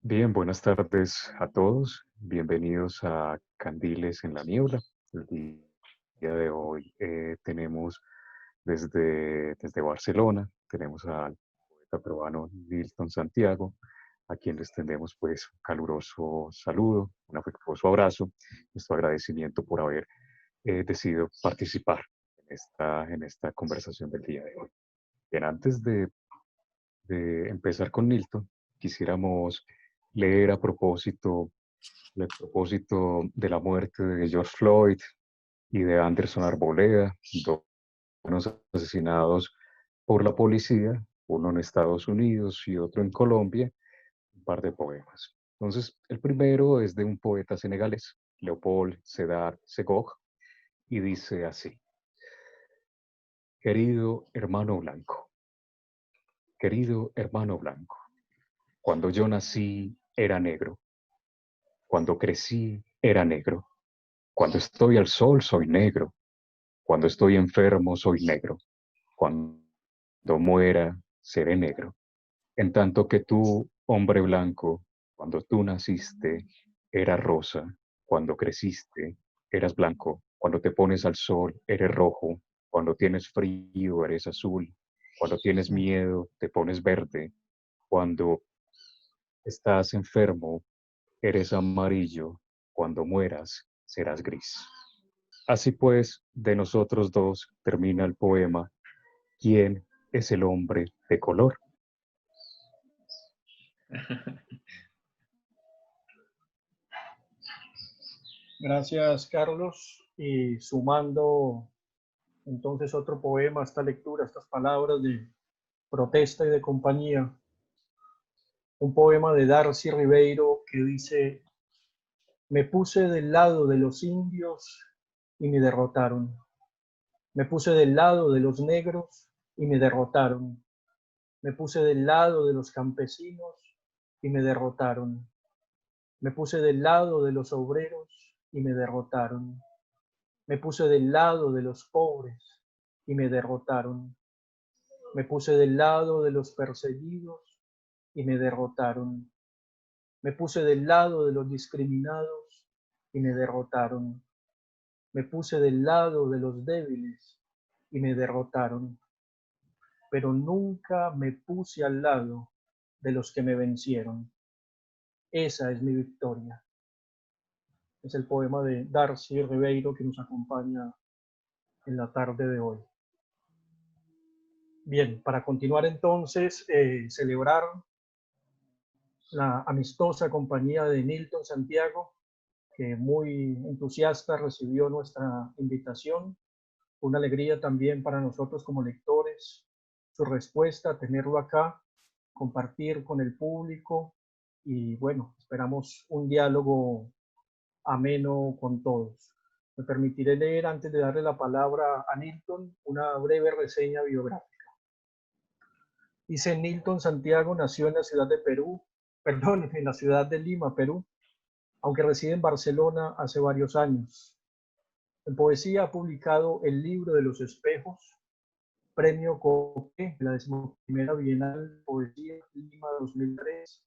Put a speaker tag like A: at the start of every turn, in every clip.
A: Bien, buenas tardes a todos. Bienvenidos a Candiles en la Niebla. El día de hoy tenemos desde Barcelona, tenemos al poeta peruano Nilton Santiago, a quien les tendemos pues un caluroso saludo, un afectuoso abrazo, nuestro agradecimiento por haber decidido participar en esta conversación del día de hoy. Bien, antes de empezar con Nilton, quisiéramos leer a propósito de la muerte de George Floyd y de Anderson Arboleda, dos asesinados por la policía, uno en Estados Unidos y otro en Colombia, un par de poemas. Entonces, el primero es de un poeta senegalés, Leopold Sédar Senghor, y dice así: Querido hermano blanco, querido hermano blanco, cuando yo nací era negro, cuando crecí era negro, cuando estoy al sol soy negro, cuando estoy enfermo soy negro, cuando muera seré negro. En tanto que tú, hombre blanco, cuando tú naciste eras rosa, cuando creciste eras blanco, cuando te pones al sol eres rojo, cuando tienes frío eres azul, cuando tienes miedo te pones verde, cuando estás enfermo eres amarillo, cuando mueras serás gris. Así pues, de nosotros dos termina el poema: ¿quién es el hombre de color?
B: Gracias, Carlos. Y sumando entonces otro poema a esta lectura, a estas palabras de protesta y de compañía, un poema de Darcy Ribeiro que dice: me puse del lado de los indios y me derrotaron. Me puse del lado de los negros y me derrotaron. Me puse del lado de los campesinos y me derrotaron. Me puse del lado de los obreros y me derrotaron. Me puse del lado de los pobres y me derrotaron. Me puse del lado de los perseguidos y me derrotaron. Me puse del lado de los discriminados y me derrotaron. Me puse del lado de los débiles y me derrotaron. Pero nunca me puse al lado de los que me vencieron. Esa es mi victoria. Es el poema de Darcy Ribeiro que nos acompaña en la tarde de hoy. Bien, para continuar entonces, celebrar la amistosa compañía de Nilton Santiago, que muy entusiasta recibió nuestra invitación. Una alegría también para nosotros como lectores, su respuesta, tenerlo acá, compartir con el público y bueno, esperamos un diálogo ameno con todos. Me permitiré leer, antes de darle la palabra a Nilton, una breve reseña biográfica. Dice: Nilton Santiago nació en la ciudad de Perú, perdón, en la ciudad de Lima, Perú, aunque reside en Barcelona hace varios años. En poesía ha publicado El libro de los espejos, Premio Copé, la 11ª Bienal de Poesía Lima 2003,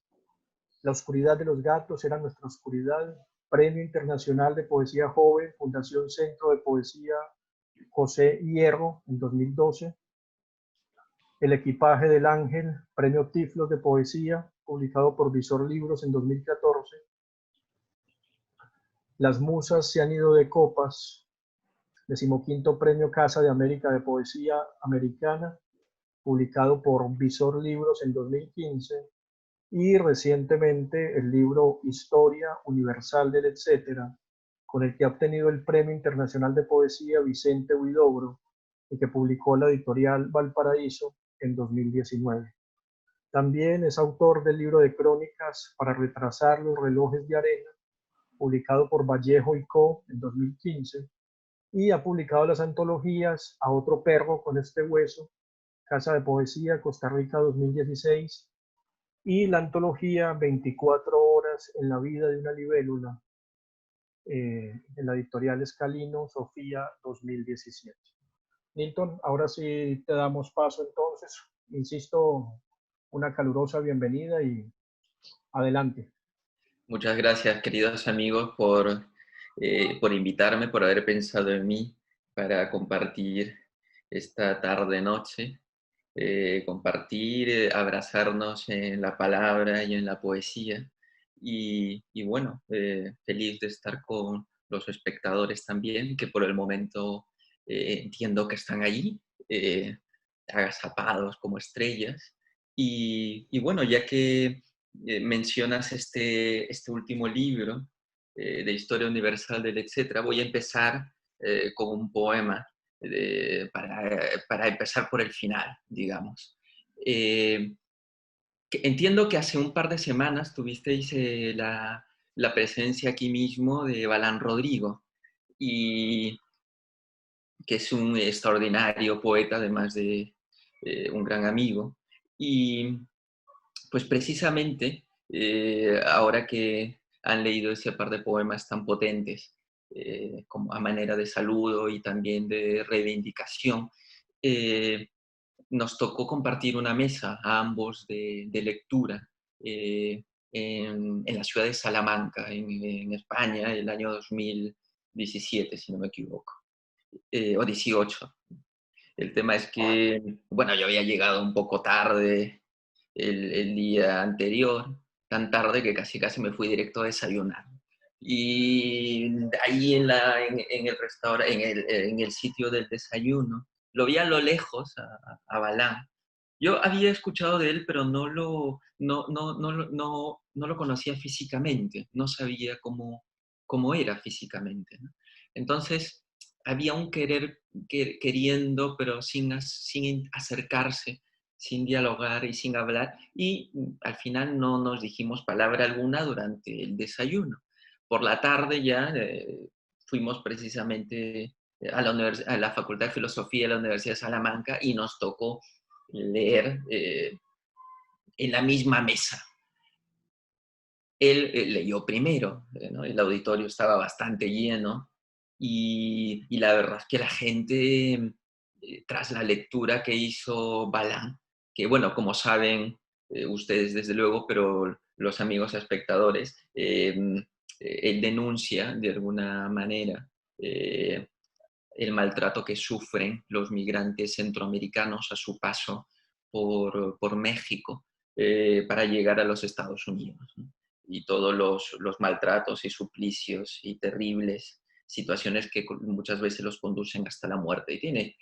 B: La oscuridad de los gatos era nuestra oscuridad, Premio Internacional de Poesía Joven, Fundación Centro de Poesía José Hierro en 2012, El equipaje del ángel, Premio Tiflos de Poesía, publicado por Visor Libros en 2014. Las musas se han ido de copas, 15º Premio Casa de América de Poesía Americana, publicado por Visor Libros en 2015. Y recientemente el libro Historia Universal del Etcétera, con el que ha obtenido el Premio Internacional de Poesía Vicente Huidobro y que publicó la editorial Valparaíso en 2019. También es autor del libro de crónicas Para retrasar los relojes de arena, publicado por Vallejo y Co. en 2015, y ha publicado las antologías A otro perro con este hueso, Casa de Poesía Costa Rica 2016, y la antología 24 horas en la vida de una libélula, en la editorial Escalino, Sofía 2017. Nilton, ahora sí te damos paso entonces. Insisto, una calurosa bienvenida y Adelante.
C: Muchas gracias, queridos amigos, por invitarme, por haber pensado en mí para compartir esta tarde-noche, compartir, abrazarnos en la palabra y en la poesía. Y bueno, feliz de estar con los espectadores también, que por el momento entiendo que están allí, agazapados como estrellas. Y bueno, ya que mencionas este último libro de Historia Universal del Etcétera, voy a empezar con un poema para empezar por el final, digamos. Entiendo que hace un par de semanas tuvisteis la presencia aquí mismo de Balán Rodrigo, y que es un extraordinario poeta, además de un gran amigo. Y pues precisamente, ahora que han leído ese par de poemas tan potentes, como a manera de saludo y también de reivindicación, eh, nos tocó compartir una mesa a ambos de lectura en la ciudad de Salamanca, en España, el año 2017, si no me equivoco, o 18. El tema es que, bueno, yo había llegado un poco tarde el día anterior, tan tarde que casi me fui directo a desayunar. Y ahí en el restaurante, en el sitio del desayuno, lo vi a lo lejos a Balán. Yo había escuchado de él, pero no lo conocía físicamente, no sabía cómo era físicamente, ¿no? Entonces, había un queriendo, pero sin acercarse, sin dialogar y sin hablar, y al final no nos dijimos palabra alguna durante el desayuno. Por la tarde ya fuimos precisamente a la Facultad de Filosofía de la Universidad de Salamanca y nos tocó leer en la misma mesa. Él leyó primero, ¿no? El auditorio estaba bastante lleno y la verdad es que la gente, tras la lectura que hizo Balán, que bueno, como saben ustedes desde luego, pero los amigos espectadores, él denuncia de alguna manera el maltrato que sufren los migrantes centroamericanos a su paso por México para llegar a los Estados Unidos, ¿no? Y todos los maltratos y suplicios y terribles situaciones que muchas veces los conducen hasta la muerte. Y tiene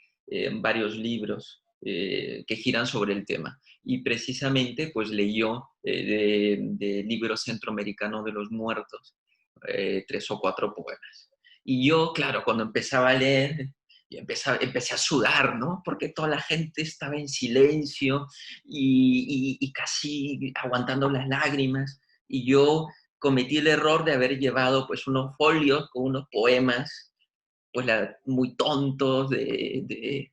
C: varios libros que giran sobre el tema. Y precisamente pues leyó de Libro Centroamericano de los Muertos 3 o 4 poemas. Y yo, claro, cuando empezaba a leer, empecé a sudar, ¿no? Porque toda la gente estaba en silencio y casi aguantando las lágrimas. Y yo cometí el error de haber llevado pues unos folios con unos poemas pues muy tontos, de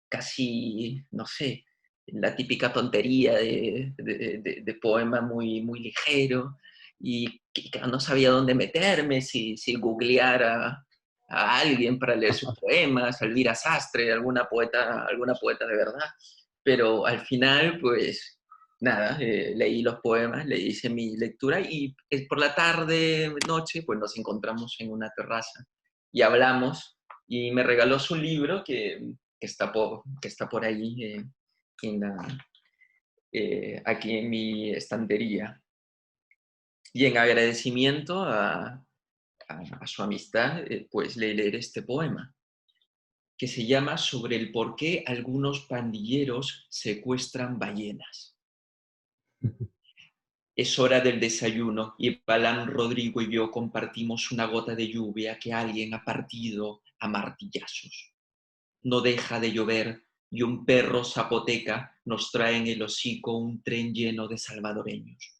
C: casi, no sé, la típica tontería de poema muy ligero, y que no sabía dónde meterme, si googlear a alguien para leer sus poemas, a Elvira Sastre, alguna poeta de verdad. Pero al final, pues nada, leí los poemas, le hice mi lectura y por la tarde, noche, pues nos encontramos en una terraza y hablamos, y me regaló su libro que está por ahí aquí en mi estantería. Y en agradecimiento a su amistad, pues le leeré este poema, que se llama Sobre el por qué algunos pandilleros secuestran ballenas. Es hora del desayuno y Balán, Rodrigo y yo compartimos una gota de lluvia que alguien ha partido a martillazos. No deja de llover y un perro zapoteca nos trae en el hocico un tren lleno de salvadoreños.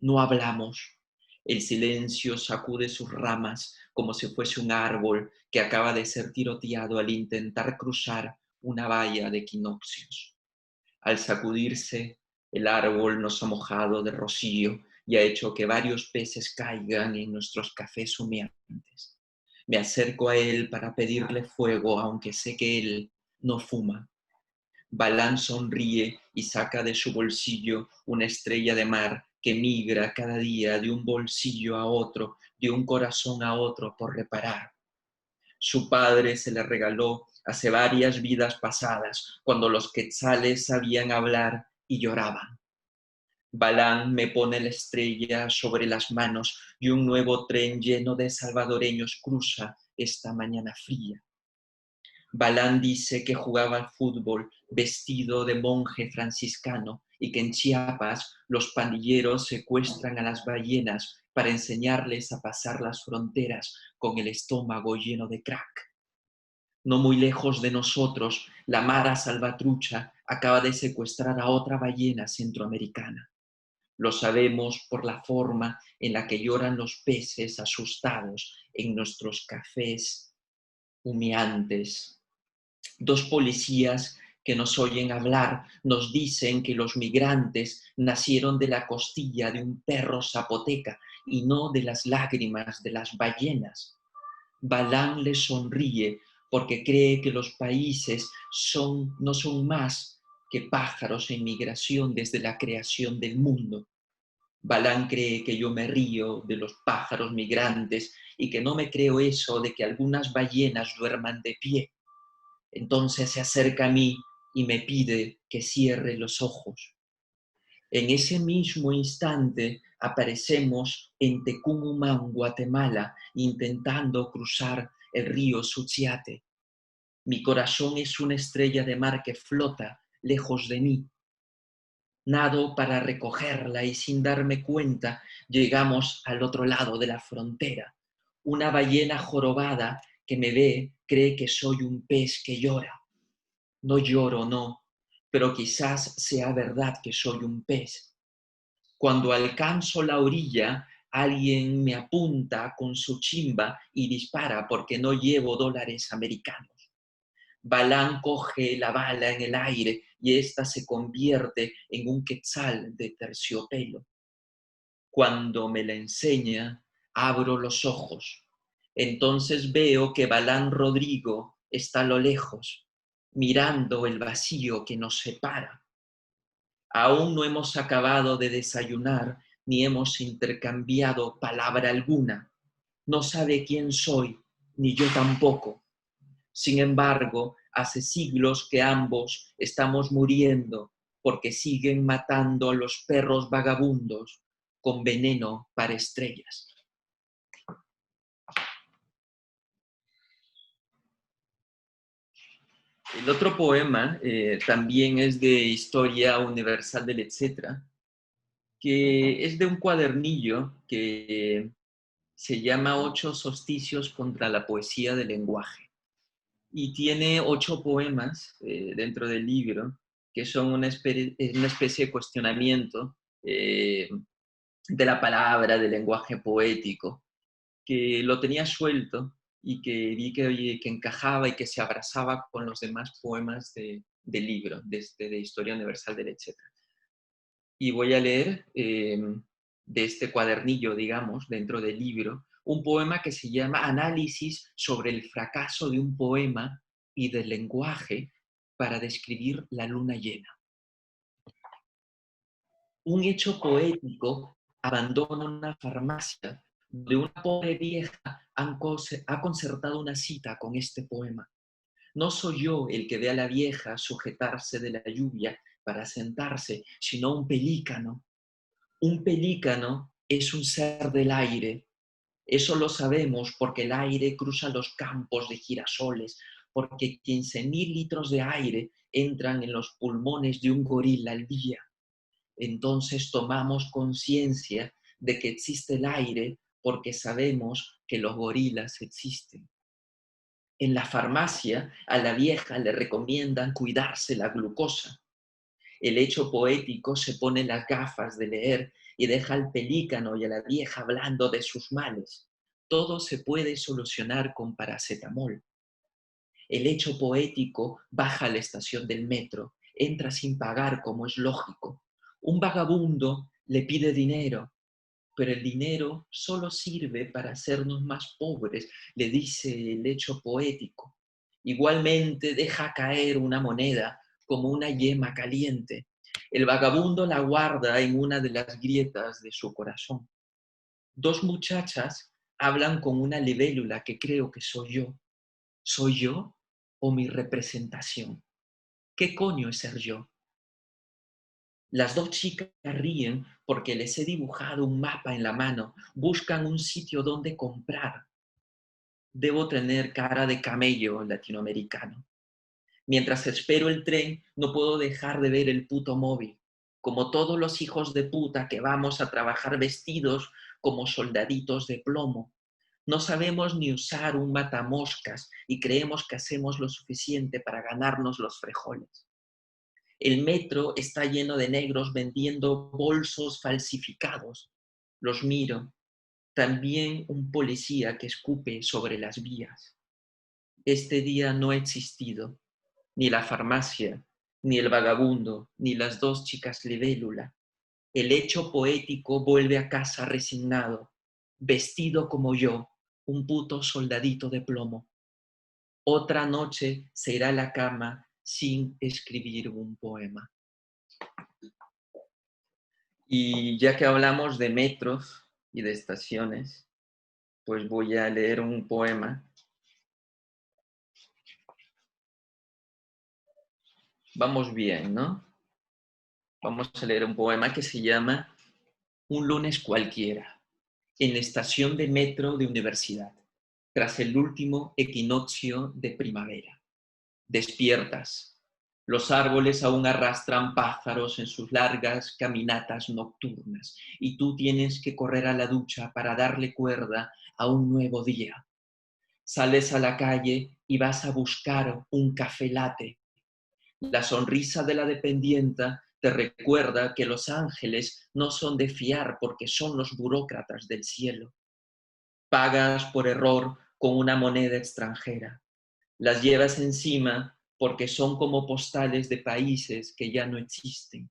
C: No hablamos. El silencio sacude sus ramas como si fuese un árbol que acaba de ser tiroteado al intentar cruzar una valla de equinoccios. Al sacudirse, el árbol nos ha mojado de rocío y ha hecho que varios peces caigan en nuestros cafés humeantes. Me acerco a él para pedirle fuego, aunque sé que él no fuma. Balán sonríe y saca de su bolsillo una estrella de mar que migra cada día de un bolsillo a otro, de un corazón a otro por reparar. Su padre se le regaló hace varias vidas pasadas, cuando los quetzales sabían hablar y lloraban. Balán me pone la estrella sobre las manos y un nuevo tren lleno de salvadoreños cruza esta mañana fría. Balán dice que jugaba al fútbol vestido de monje franciscano y que en Chiapas los pandilleros secuestran a las ballenas para enseñarles a pasar las fronteras con el estómago lleno de crack. No muy lejos de nosotros, la Mara Salvatrucha acaba de secuestrar a otra ballena centroamericana. Lo sabemos por la forma en la que lloran los peces asustados en nuestros cafés humeantes. Dos policías que nos oyen hablar nos dicen que los migrantes nacieron de la costilla de un perro zapoteca y no de las lágrimas de las ballenas. Balán le sonríe porque cree que los países no son más que pájaros en migración desde la creación del mundo. Balán cree que yo me río de los pájaros migrantes y que no me creo eso de que algunas ballenas duerman de pie. Entonces se acerca a mí y me pide que cierre los ojos. En ese mismo instante aparecemos en Tecumumán, Guatemala, intentando cruzar el río Suchiate. Mi corazón es una estrella de mar que flota lejos de mí. Nado para recogerla y sin darme cuenta llegamos al otro lado de la frontera. Una ballena jorobada que me ve cree que soy un pez que llora. No lloro, no, pero quizás sea verdad que soy un pez. Cuando alcanzo la orilla, alguien me apunta con su chimba y dispara porque no llevo dólares americanos. Balán coge la bala en el aire y ésta se convierte en un quetzal de terciopelo. Cuando me la enseña, abro los ojos. Entonces veo que Balán Rodrigo está a lo lejos, mirando el vacío que nos separa. Aún no hemos acabado de desayunar ni hemos intercambiado palabra alguna. No sabe quién soy, ni yo tampoco. Sin embargo, hace siglos que ambos estamos muriendo porque siguen matando a los perros vagabundos con veneno para estrellas. El otro poema también es de Historia Universal del Etcétera, que es de un cuadernillo que se llama 8 solsticios contra la poesía del lenguaje. Y tiene 8 poemas dentro del libro que son una especie de cuestionamiento de la palabra, del lenguaje poético, que lo tenía suelto y que vi que encajaba y que se abrazaba con los demás poemas del libro, de Historia Universal del Etcétera. Y voy a leer de este cuadernillo, digamos, dentro del libro, un poema que se llama Análisis sobre el fracaso de un poema y del lenguaje para describir la luna llena. Un hecho poético abandona una farmacia donde una pobre vieja ha concertado una cita con este poema. No soy yo el que ve a la vieja sujetarse de la lluvia para sentarse, sino un pelícano. Un pelícano es un ser del aire. Eso lo sabemos porque el aire cruza los campos de girasoles, porque 15.000 litros de aire entran en los pulmones de un gorila al día. Entonces tomamos conciencia de que existe el aire porque sabemos que los gorilas existen. En la farmacia a la vieja le recomiendan cuidarse la glucosa. El hecho poético se pone las gafas de leer y deja al pelícano y a la vieja hablando de sus males. Todo se puede solucionar con paracetamol. El hecho poético baja a la estación del metro, entra sin pagar como es lógico. Un vagabundo le pide dinero, pero el dinero solo sirve para hacernos más pobres, le dice el hecho poético. Igualmente deja caer una moneda como una yema caliente. El vagabundo la guarda en una de las grietas de su corazón. Dos muchachas hablan con una libélula que creo que soy yo. ¿Soy yo o mi representación? ¿Qué coño es ser yo? Las dos chicas ríen porque les he dibujado un mapa en la mano. Buscan un sitio donde comprar. Debo tener cara de camello latinoamericano. Mientras espero el tren, no puedo dejar de ver el puto móvil. Como todos los hijos de puta que vamos a trabajar vestidos como soldaditos de plomo. No sabemos ni usar un matamoscas y creemos que hacemos lo suficiente para ganarnos los frijoles. El metro está lleno de negros vendiendo bolsos falsificados. Los miro. También un policía que escupe sobre las vías. Este día no ha existido. Ni la farmacia, ni el vagabundo, ni las dos chicas libélula. El hecho poético vuelve a casa resignado, vestido como yo, un puto soldadito de plomo. Otra noche se irá a la cama sin escribir un poema. Y ya que hablamos de metros y de estaciones, pues voy a leer un poema. Vamos bien, ¿no? Vamos a leer un poema que se llama Un lunes cualquiera, en la estación de metro de universidad, tras el último equinoccio de primavera. Despiertas. Los árboles aún arrastran pájaros en sus largas caminatas nocturnas y tú tienes que correr a la ducha para darle cuerda a un nuevo día. Sales a la calle y vas a buscar un café latte. La sonrisa de la dependienta te recuerda que los ángeles no son de fiar porque son los burócratas del cielo. Pagas por error con una moneda extranjera. Las llevas encima porque son como postales de países que ya no existen.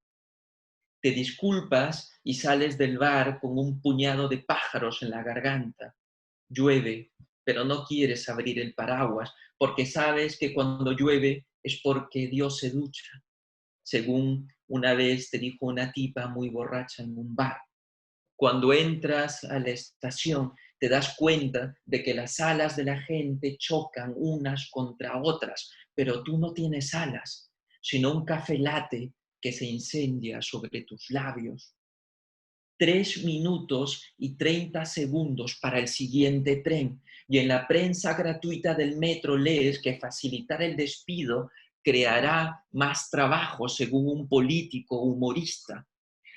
C: Te disculpas y sales del bar con un puñado de pájaros en la garganta. Llueve, pero no quieres abrir el paraguas porque sabes que cuando llueve es porque Dios se ducha, según una vez te dijo una tipa muy borracha en un bar. Cuando entras a la estación, te das cuenta de que las alas de la gente chocan unas contra otras, pero tú no tienes alas, sino un café latte que se incendia sobre tus labios. 3 minutos y 30 segundos para el siguiente tren. Y en la prensa gratuita del metro lees que facilitar el despido creará más trabajo, según un político humorista.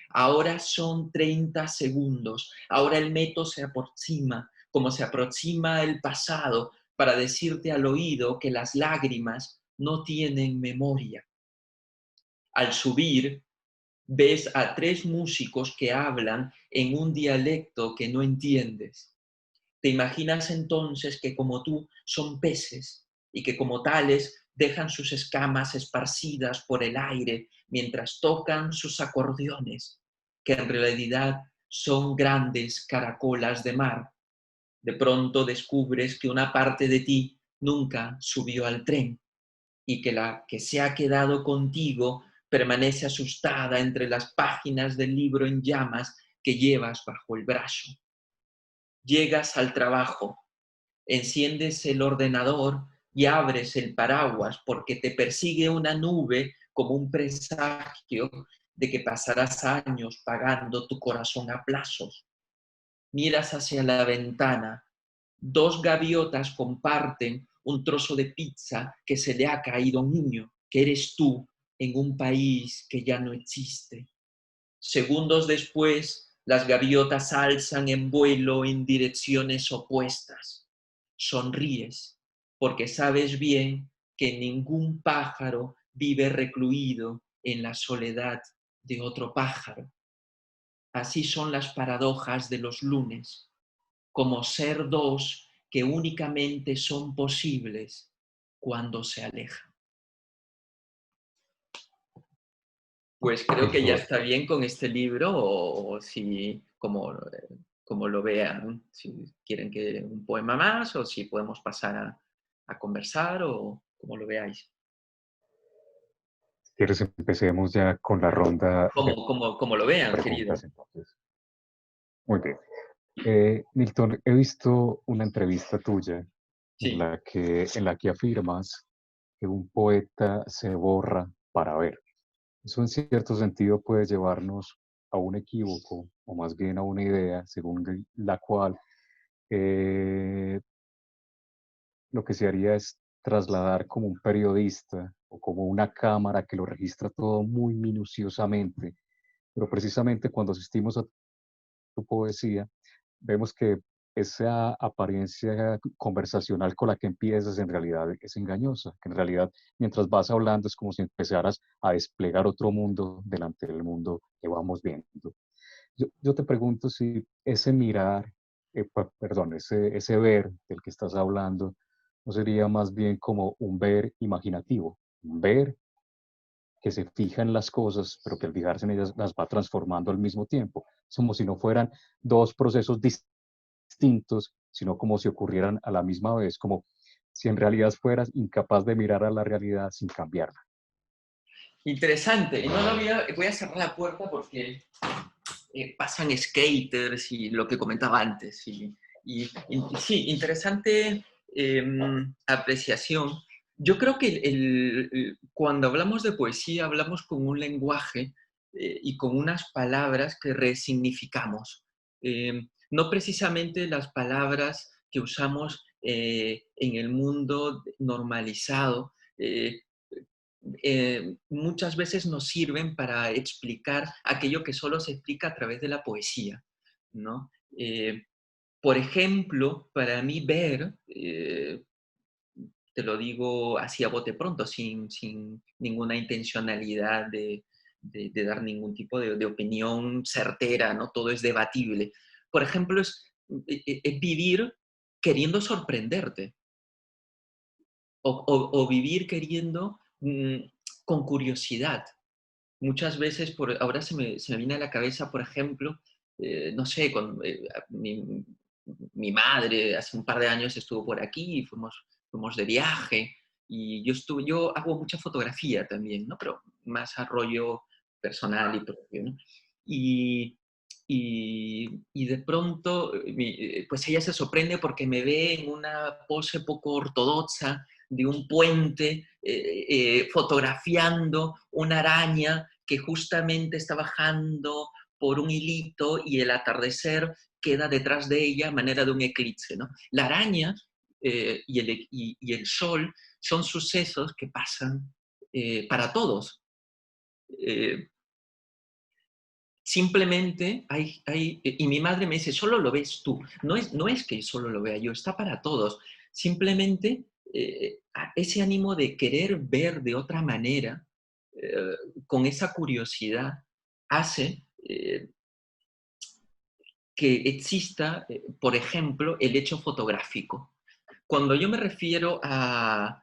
C: Ahora son 30 segundos. Ahora el metro se aproxima, como se aproxima el pasado, para decirte al oído que las lágrimas no tienen memoria. Al subir, ves a 3 músicos que hablan en un dialecto que no entiendes. Te imaginas entonces que como tú son peces y que como tales dejan sus escamas esparcidas por el aire mientras tocan sus acordeones, que en realidad son grandes caracolas de mar. De pronto descubres que una parte de ti nunca subió al tren y que la que se ha quedado contigo permanece asustada entre las páginas del libro en llamas que llevas bajo el brazo. Llegas al trabajo, enciendes el ordenador y abres el paraguas porque te persigue una nube como un presagio de que pasarás años pagando tu corazón a plazos. Miras hacia la ventana. 2 gaviotas comparten un trozo de pizza que se le ha caído a un niño, que eres tú en un país que ya no existe. Segundos después, las gaviotas alzan en vuelo en direcciones opuestas. Sonríes, porque sabes bien que ningún pájaro vive recluido en la soledad de otro pájaro. Así son las paradojas de los lunes, como ser dos que únicamente son posibles cuando se alejan. Pues creo que ya está bien con este libro, o si, como lo vean, si quieren que un poema más, o si podemos pasar a conversar, o como lo veáis.
A: ¿Quieres empecemos ya con la ronda de
C: Como lo vean, querido.
A: preguntas entonces? Muy bien. Milton, he visto una entrevista tuya
C: Sí,
A: en la que afirmas que un poeta se borra para ver. Eso en cierto sentido puede llevarnos a un equívoco, o más bien a una idea, según la cual eh, lo que se haría es trasladar como un periodista o como una cámara que lo registra todo muy minuciosamente. Pero precisamente cuando asistimos a tu poesía, vemos que esa apariencia conversacional con la que empiezas en realidad es engañosa, que en realidad mientras vas hablando es como si empezaras a desplegar otro mundo delante del mundo que vamos viendo. Yo te pregunto si ese mirar, perdón, ese ver del que estás hablando, no sería más bien como un ver imaginativo, un ver que se fija en las cosas, pero que al fijarse en ellas las va transformando al mismo tiempo. Es como si no fueran dos procesos distintos, sino como si ocurrieran a la misma vez, como si en realidad fueras incapaz de mirar a la realidad sin cambiarla.
C: interesante. Y no lo voy a cerrar la puerta porque pasan skaters y lo que comentaba antes. Y sí, interesante apreciación. Yo creo que cuando hablamos de poesía hablamos con un lenguaje y con unas palabras que resignificamos. No precisamente las palabras que usamos en el mundo normalizado, muchas veces nos sirven para explicar aquello que solo se explica a través de la poesía, ¿no? Por ejemplo, para mí ver, te lo digo así a bote pronto, sin ninguna intencionalidad de dar ningún tipo de opinión certera, ¿no? Todo es debatible. Por ejemplo, es vivir queriendo sorprenderte o vivir queriendo con curiosidad. Muchas veces, ahora se me viene a la cabeza, por ejemplo, no sé, mi madre hace un par de años estuvo por aquí y fuimos de viaje y yo hago mucha fotografía también, ¿no? Pero más a rollo personal y propio, ¿no? Y, y de pronto, pues ella se sorprende porque me ve en una pose poco ortodoxa de un puente, fotografiando una araña que justamente está bajando por un hilito y el atardecer queda detrás de ella a manera de un eclipse, ¿no? La araña y el sol son sucesos que pasan para todos. Eh, Simplemente y mi madre me dice, solo lo ves tú. No es que solo lo vea yo, está para todos. Simplemente ese ánimo de querer ver de otra manera, con esa curiosidad, hace que exista, por ejemplo, el hecho fotográfico. Cuando yo me refiero a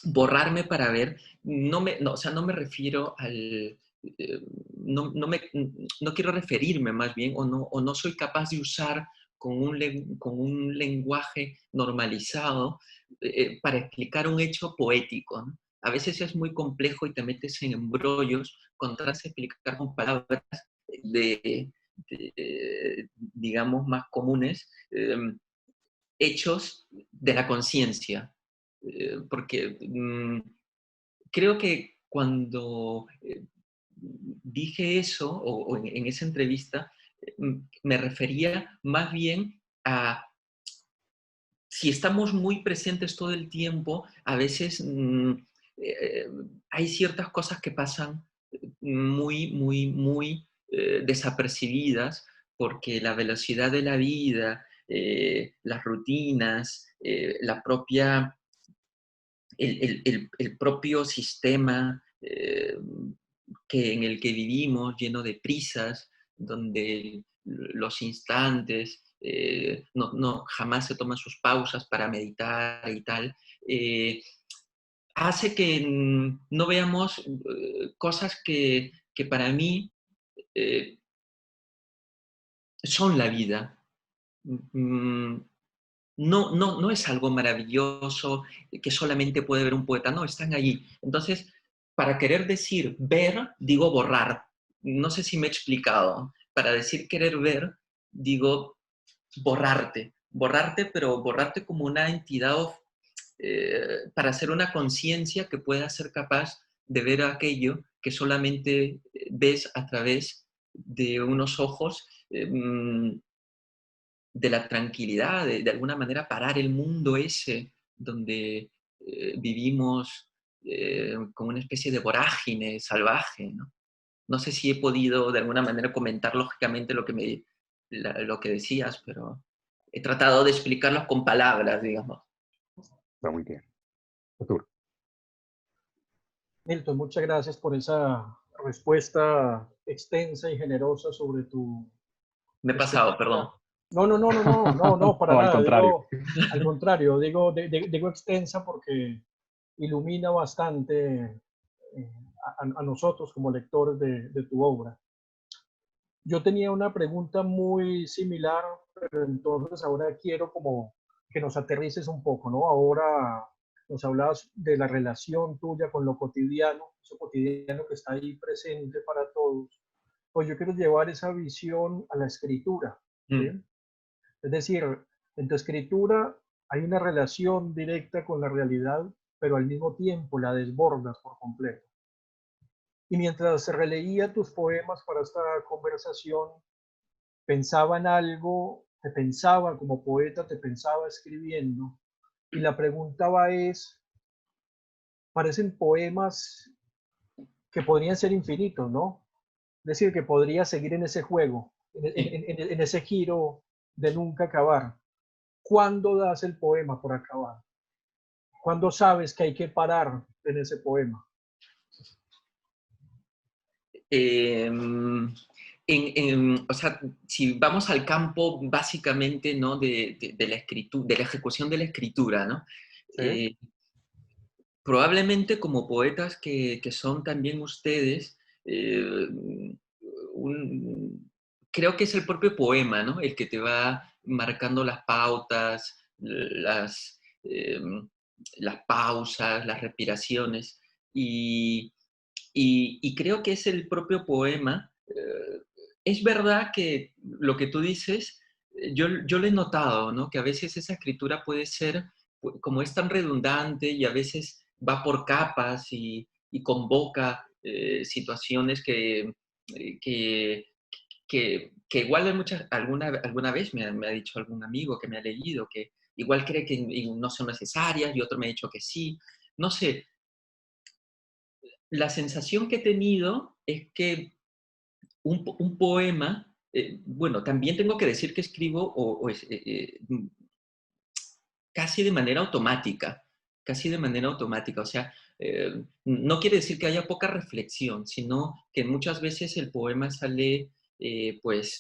C: borrarme para ver, o sea, no me refiero al... eh, no quiero referirme más bien, o no soy capaz de usar con un lenguaje normalizado para explicar un hecho poético, ¿no? A veces es muy complejo y te metes en embrollos cuando tratas de explicar con palabras de, digamos, más comunes, hechos de la conciencia. Porque creo que cuando dije eso, o en esa entrevista, me refería más bien a si estamos muy presentes todo el tiempo, a veces eh, hay ciertas cosas que pasan muy desapercibidas porque la velocidad de la vida, las rutinas, el propio sistema en el que vivimos, lleno de prisas, donde los instantes jamás se toman sus pausas para meditar y tal, hace que no veamos cosas que para mí eh, son la vida. Mm, no es algo maravilloso que solamente puede ver un poeta, no, están allí. Entonces, para querer decir ver, digo borrar. No sé si me he explicado. Para decir querer ver, digo borrarte. Borrarte, pero borrarte como una entidad para hacer una conciencia que pueda ser capaz de ver aquello que solamente ves a través de unos ojos de la tranquilidad, de alguna manera parar el mundo ese donde vivimos como una especie de vorágine salvaje, ¿no? No sé si he podido de alguna manera comentar lógicamente lo que decías, pero he tratado de explicarlo con palabras, digamos.
A: Está muy bien. Arturo.
B: Milton, muchas gracias por esa respuesta extensa y generosa sobre tu
C: Me he pasado, perdón.
B: experiencia. No, para
A: No, al
B: nada.
A: contrario.
B: Digo, al contrario, digo extensa porque ilumina bastante a nosotros como lectores de tu obra. Yo tenía una pregunta muy similar, pero entonces ahora quiero como que nos aterrices un poco, ¿no? Ahora nos hablabas de la relación tuya con lo cotidiano, eso cotidiano que está ahí presente para todos. Pues yo quiero llevar esa visión a la escritura, ¿sí?
C: Mm.
B: Es decir, en tu escritura hay una relación directa con la realidad, pero al mismo tiempo la desbordas por completo. Y mientras releía tus poemas para esta conversación, pensaba en algo, te pensaba como poeta, te pensaba escribiendo. Y la pregunta es, parecen poemas que podrían ser infinitos, ¿no? Es decir, que podría seguir en ese juego,
C: Sí.
B: en ese giro de nunca acabar. ¿Cuándo das el poema por acabar? ¿Cuándo sabes que hay que parar en ese poema?
C: O sea, si vamos al campo básicamente, ¿no? de la escritura, de la ejecución de la escritura, ¿no?
B: ¿Sí?
C: Eh, Probablemente como poetas que son también ustedes, eh, creo que es el propio poema, ¿no? El que te va marcando las pautas, las pausas, las respiraciones. Y creo que es el propio poema. Es verdad que lo que tú dices, yo lo he notado, ¿no? Que a veces esa escritura puede ser, como es tan redundante y a veces va por capas y convoca situaciones eh, que, que igual hay alguna vez me ha dicho algún amigo que me ha leído que igual cree que no son necesarias y otro me ha dicho que sí. No sé, la sensación que he tenido es que un poema, bueno, también tengo que decir que escribo casi de manera automática, casi de manera automática. O sea, no quiere decir que haya poca reflexión, sino que muchas veces el poema sale, pues,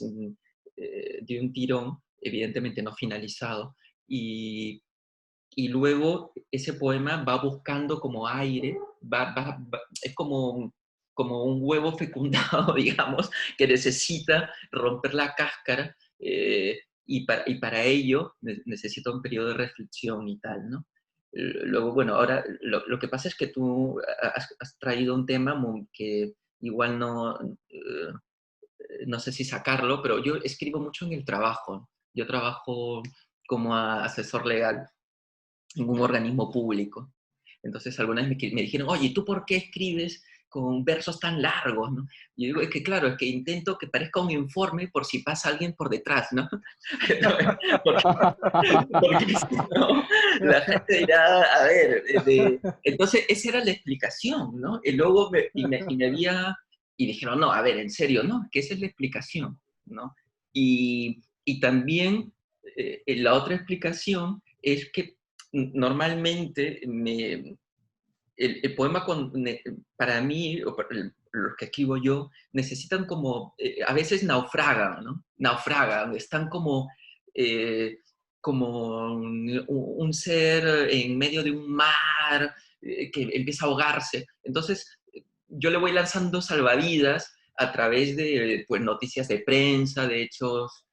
C: de un tirón, evidentemente no finalizado, y, y luego ese poema va buscando como aire, es como un huevo fecundado, digamos, que necesita romper la cáscara y para ello necesita un periodo de reflexión y tal, ¿no? Luego, bueno, ahora lo que pasa es que tú has traído un tema que igual no sé si sacarlo, pero yo escribo mucho en el trabajo. Yo trabajo como asesor legal en un organismo público. Entonces algunas me dijeron, oye, ¿tú por qué escribes con versos tan largos? ¿No? Y yo digo, es que claro, es que intento que parezca un informe por si pasa alguien por detrás, ¿no? Porque si no, la gente dirá, a ver, entonces esa era la explicación, ¿no? Y luego y dijeron, no, a ver, en serio, no, que esa es la explicación, ¿no? Y también la otra explicación es que normalmente el poema para mí, o para los que escribo yo, necesitan como, a veces naufragan, ¿no? Naufragan, están eh, como un ser en medio de un mar que empieza a ahogarse. Entonces, yo le voy lanzando salvavidas a través de pues, noticias de prensa, de hechos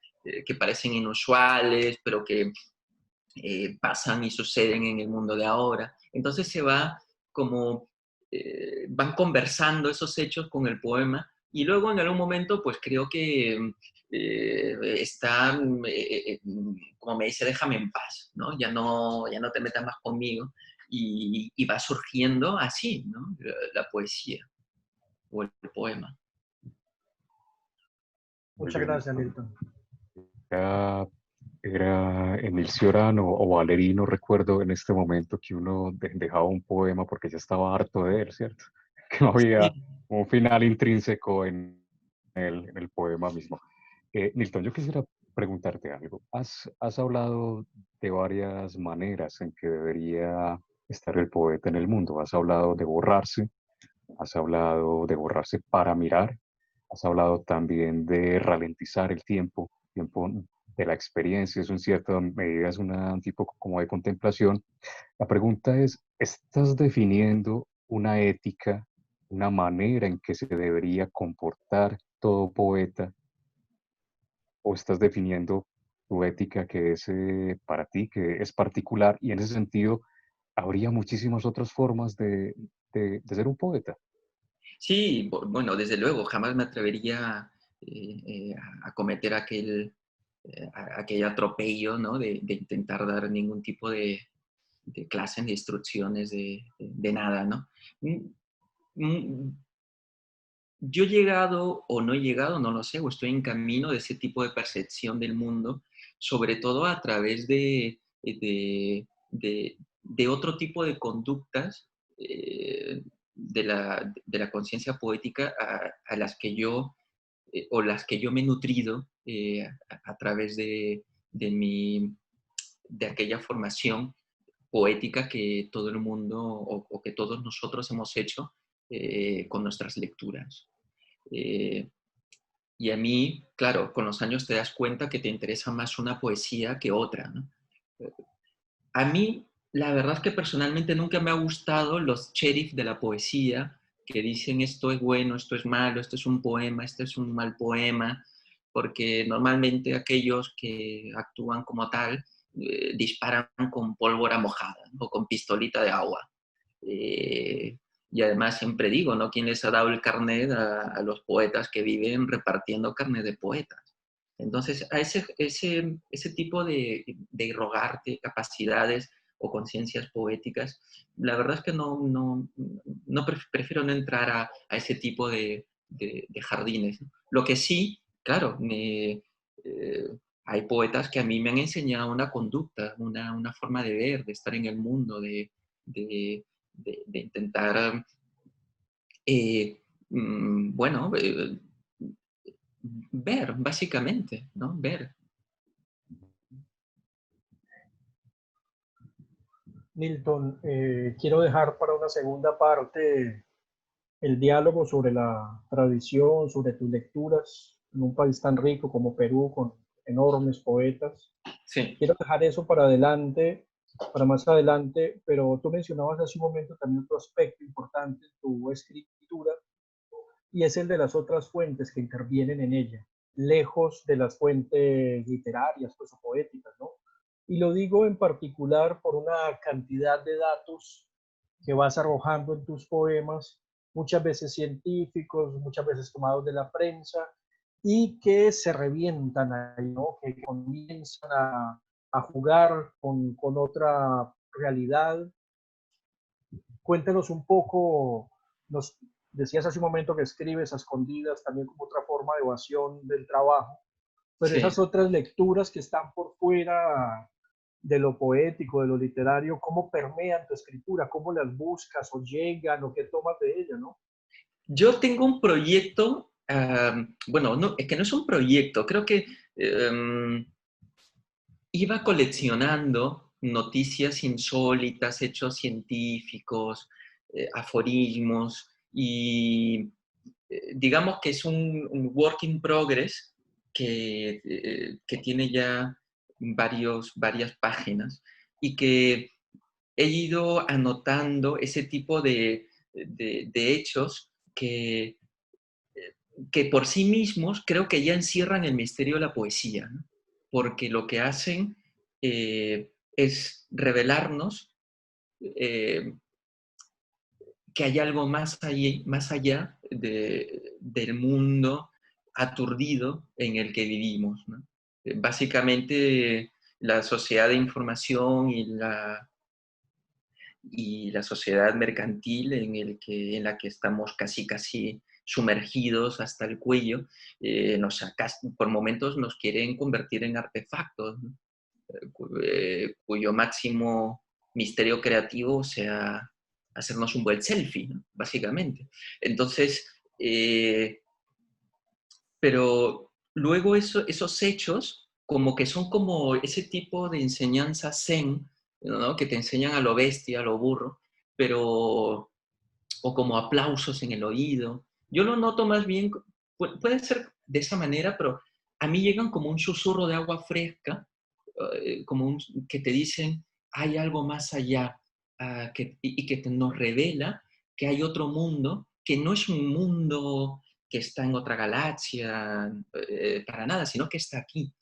C: que parecen inusuales, pero que pasan y suceden en el mundo de ahora. Entonces se va como van conversando esos hechos con el poema y luego en algún momento pues creo que está, como me dice, déjame en paz, ¿no? Ya no te metas más conmigo y va surgiendo así, ¿no? La poesía o el poema.
A: Muy
B: Muchas
A: bien,
B: gracias,
A: Milton.
B: Milton.
A: Era Emil Cioran o Valéry, no recuerdo en este momento que uno dejaba un poema porque ya estaba harto de él, ¿cierto? Que no había
C: Sí.
A: un final intrínseco en el poema mismo. Milton, yo quisiera preguntarte algo. Has hablado de varias maneras en que debería estar el poeta en el mundo. Has hablado de borrarse, has hablado de borrarse para mirar, has hablado también de ralentizar el tiempo de la experiencia, es en cierta medida es un tipo como de contemplación. La pregunta es, ¿estás definiendo una ética, una manera en que se debería comportar todo poeta o estás definiendo tu ética que es para ti, que es particular y en ese sentido habría muchísimas otras formas de ser un poeta?
C: Sí, bueno, desde luego, jamás me atrevería a cometer aquel atropello, ¿no? De intentar dar ningún tipo de clases, de instrucciones, de nada, ¿no? Mm, mm, Yo he llegado o no he llegado, no lo sé, o estoy en camino de ese tipo de percepción del mundo, sobre todo a través de otro tipo de conductas de la conciencia poética a las que yo, o las que yo me he nutrido a través de aquella formación poética que todo el mundo o que todos nosotros hemos hecho con nuestras lecturas. Eh, y a mí, claro, con los años te das cuenta que te interesa más una poesía que otra, ¿no? A mí, la verdad es que personalmente nunca me ha gustado los sheriff de la poesía que dicen esto es bueno, esto es malo, esto es un poema, esto es un mal poema, porque normalmente aquellos que actúan como tal disparan con pólvora mojada, ¿no? O con pistolita de agua. Eh, y además siempre digo, ¿no? ¿Quién les ha dado el carnet a los poetas que viven repartiendo carnet de poetas? Entonces, a ese tipo de irrogarte capacidades o conciencias poéticas, la verdad es que prefiero no entrar a ese tipo de jardines. Lo que sí, claro, hay poetas que a mí me han enseñado una conducta, una forma de ver, de estar en el mundo, de, de intentar, bueno, ver, básicamente, ¿no? Ver.
B: Milton, quiero dejar para una segunda parte el diálogo sobre la tradición, sobre tus lecturas en un país tan rico como Perú, con enormes poetas.
C: Sí.
B: Quiero dejar eso para adelante, para más adelante, pero tú mencionabas hace un momento también otro aspecto importante en tu escritura, y es el de las otras fuentes que intervienen en ella, lejos de las fuentes literarias pues, o poéticas, ¿no? Y lo digo en particular por una cantidad de datos que vas arrojando en tus poemas, muchas veces científicos, muchas veces tomados de la prensa, y que se revientan ahí, ¿no? Que comienzan a jugar con otra realidad. Cuéntenos un poco, nos decías hace un momento que escribes a escondidas también como otra forma de evasión del trabajo, pero
C: Sí.
B: esas otras lecturas que están por fuera de lo poético, de lo literario, ¿cómo permean tu escritura? ¿Cómo las buscas o llegan o qué tomas de ellas, no?
C: Yo tengo un proyecto, bueno, no, es que no es un proyecto, creo que iba coleccionando noticias insólitas, hechos científicos, aforismos, y digamos que es un work in progress que tiene ya varias páginas y que he ido anotando ese tipo de hechos que por sí mismos creo que ya encierran el misterio de la poesía, ¿no? Porque lo que hacen es revelarnos eh, que hay algo más allá del mundo aturdido en el que vivimos, ¿no? Básicamente, la sociedad de información y la sociedad mercantil en la que estamos casi sumergidos hasta el cuello, por momentos nos quieren convertir en artefactos, ¿no? Cuyo máximo misterio creativo sea hacernos un buen selfie, ¿no? Básicamente. Entonces, pero luego esos hechos como que son como ese tipo de enseñanza zen, ¿no? Que te enseñan a lo bestia, a lo burro, pero, o como aplausos en el oído. Yo lo noto más bien, puede ser de esa manera, pero a mí llegan como un susurro de agua fresca, que te dicen, hay algo más allá, y que nos revela que hay otro mundo, que no es un mundo que está en otra galaxia, para nada, sino que está aquí.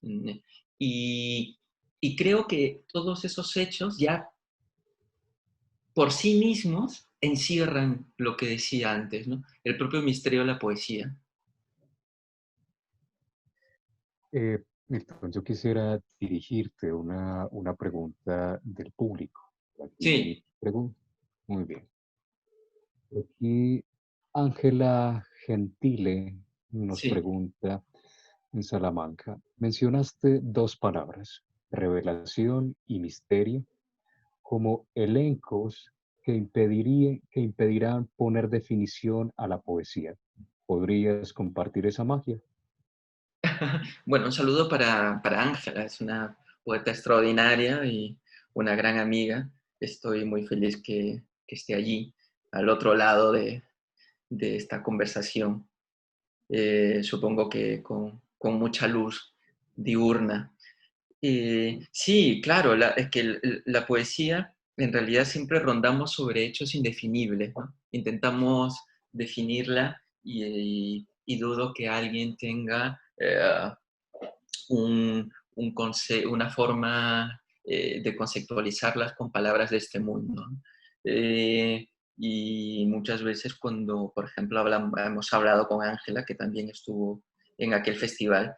C: Mm, Y, y creo que todos esos hechos ya por sí mismos encierran lo que decía antes, ¿no? El propio misterio de la poesía.
A: Milton, yo quisiera dirigirte una pregunta del público. Aquí
C: Sí,
A: pregunto. Muy bien. Aquí Ángela Gentile nos
C: sí.
A: pregunta en Salamanca. Mencionaste dos palabras, revelación y misterio, como elencos que impedirán poner definición a la poesía. ¿Podrías compartir esa magia?
C: Bueno, un saludo para Ángela, es una poeta extraordinaria y una gran amiga. Estoy muy feliz que esté allí, al otro lado de esta conversación. Supongo que con mucha luz diurna. Sí, claro, es que la poesía en realidad siempre rondamos sobre hechos indefinibles, ¿no? Intentamos definirla y dudo que alguien tenga una forma de conceptualizarlas con palabras de este mundo, ¿no? Y muchas veces cuando, por ejemplo, hemos hablado con Ángela, que también estuvo en aquel festival,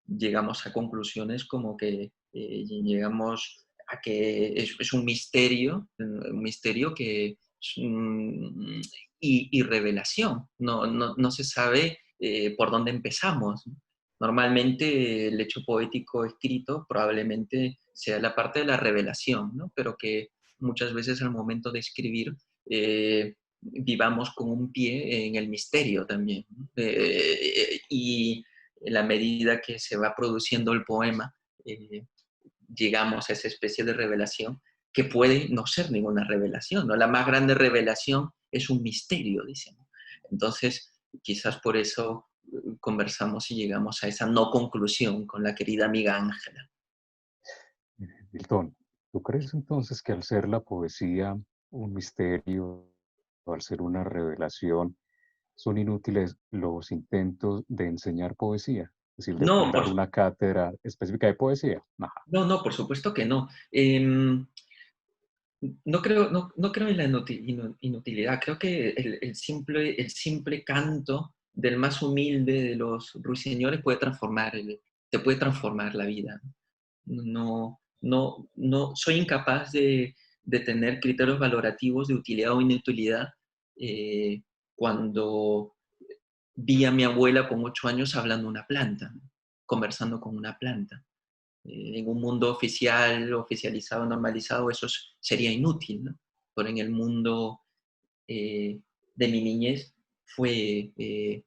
C: llegamos a conclusiones como que llegamos a que es un misterio que es y revelación. No se sabe por dónde empezamos. Normalmente el hecho poético escrito probablemente sea la parte de la revelación, ¿no? Pero que muchas veces al momento de escribir vivamos con un pie en el misterio también, ¿no? Y en la medida que se va produciendo el poema, llegamos a esa especie de revelación que puede no ser ninguna revelación, ¿no? La más grande revelación es un misterio, dicen. Entonces, quizás por eso conversamos y llegamos a esa no conclusión con la querida amiga Ángela.
A: Milton, ¿tú crees entonces que al ser la poesía un misterio, o al ser una revelación, son inútiles los intentos de enseñar poesía? Es decir, de
C: No,
A: fundar una cátedra específica de poesía. Ajá.
C: no, por supuesto que no. No creo en la inutilidad. Creo que el simple canto del más humilde de los ruiseñores te puede transformar la vida. No, soy incapaz de tener criterios valorativos de utilidad o inutilidad cuando vi a mi abuela con 8 años hablando a una planta, ¿no? Conversando con una planta. En un mundo oficializado, normalizado, sería inútil, ¿no? Pero en el mundo de mi niñez fue eh,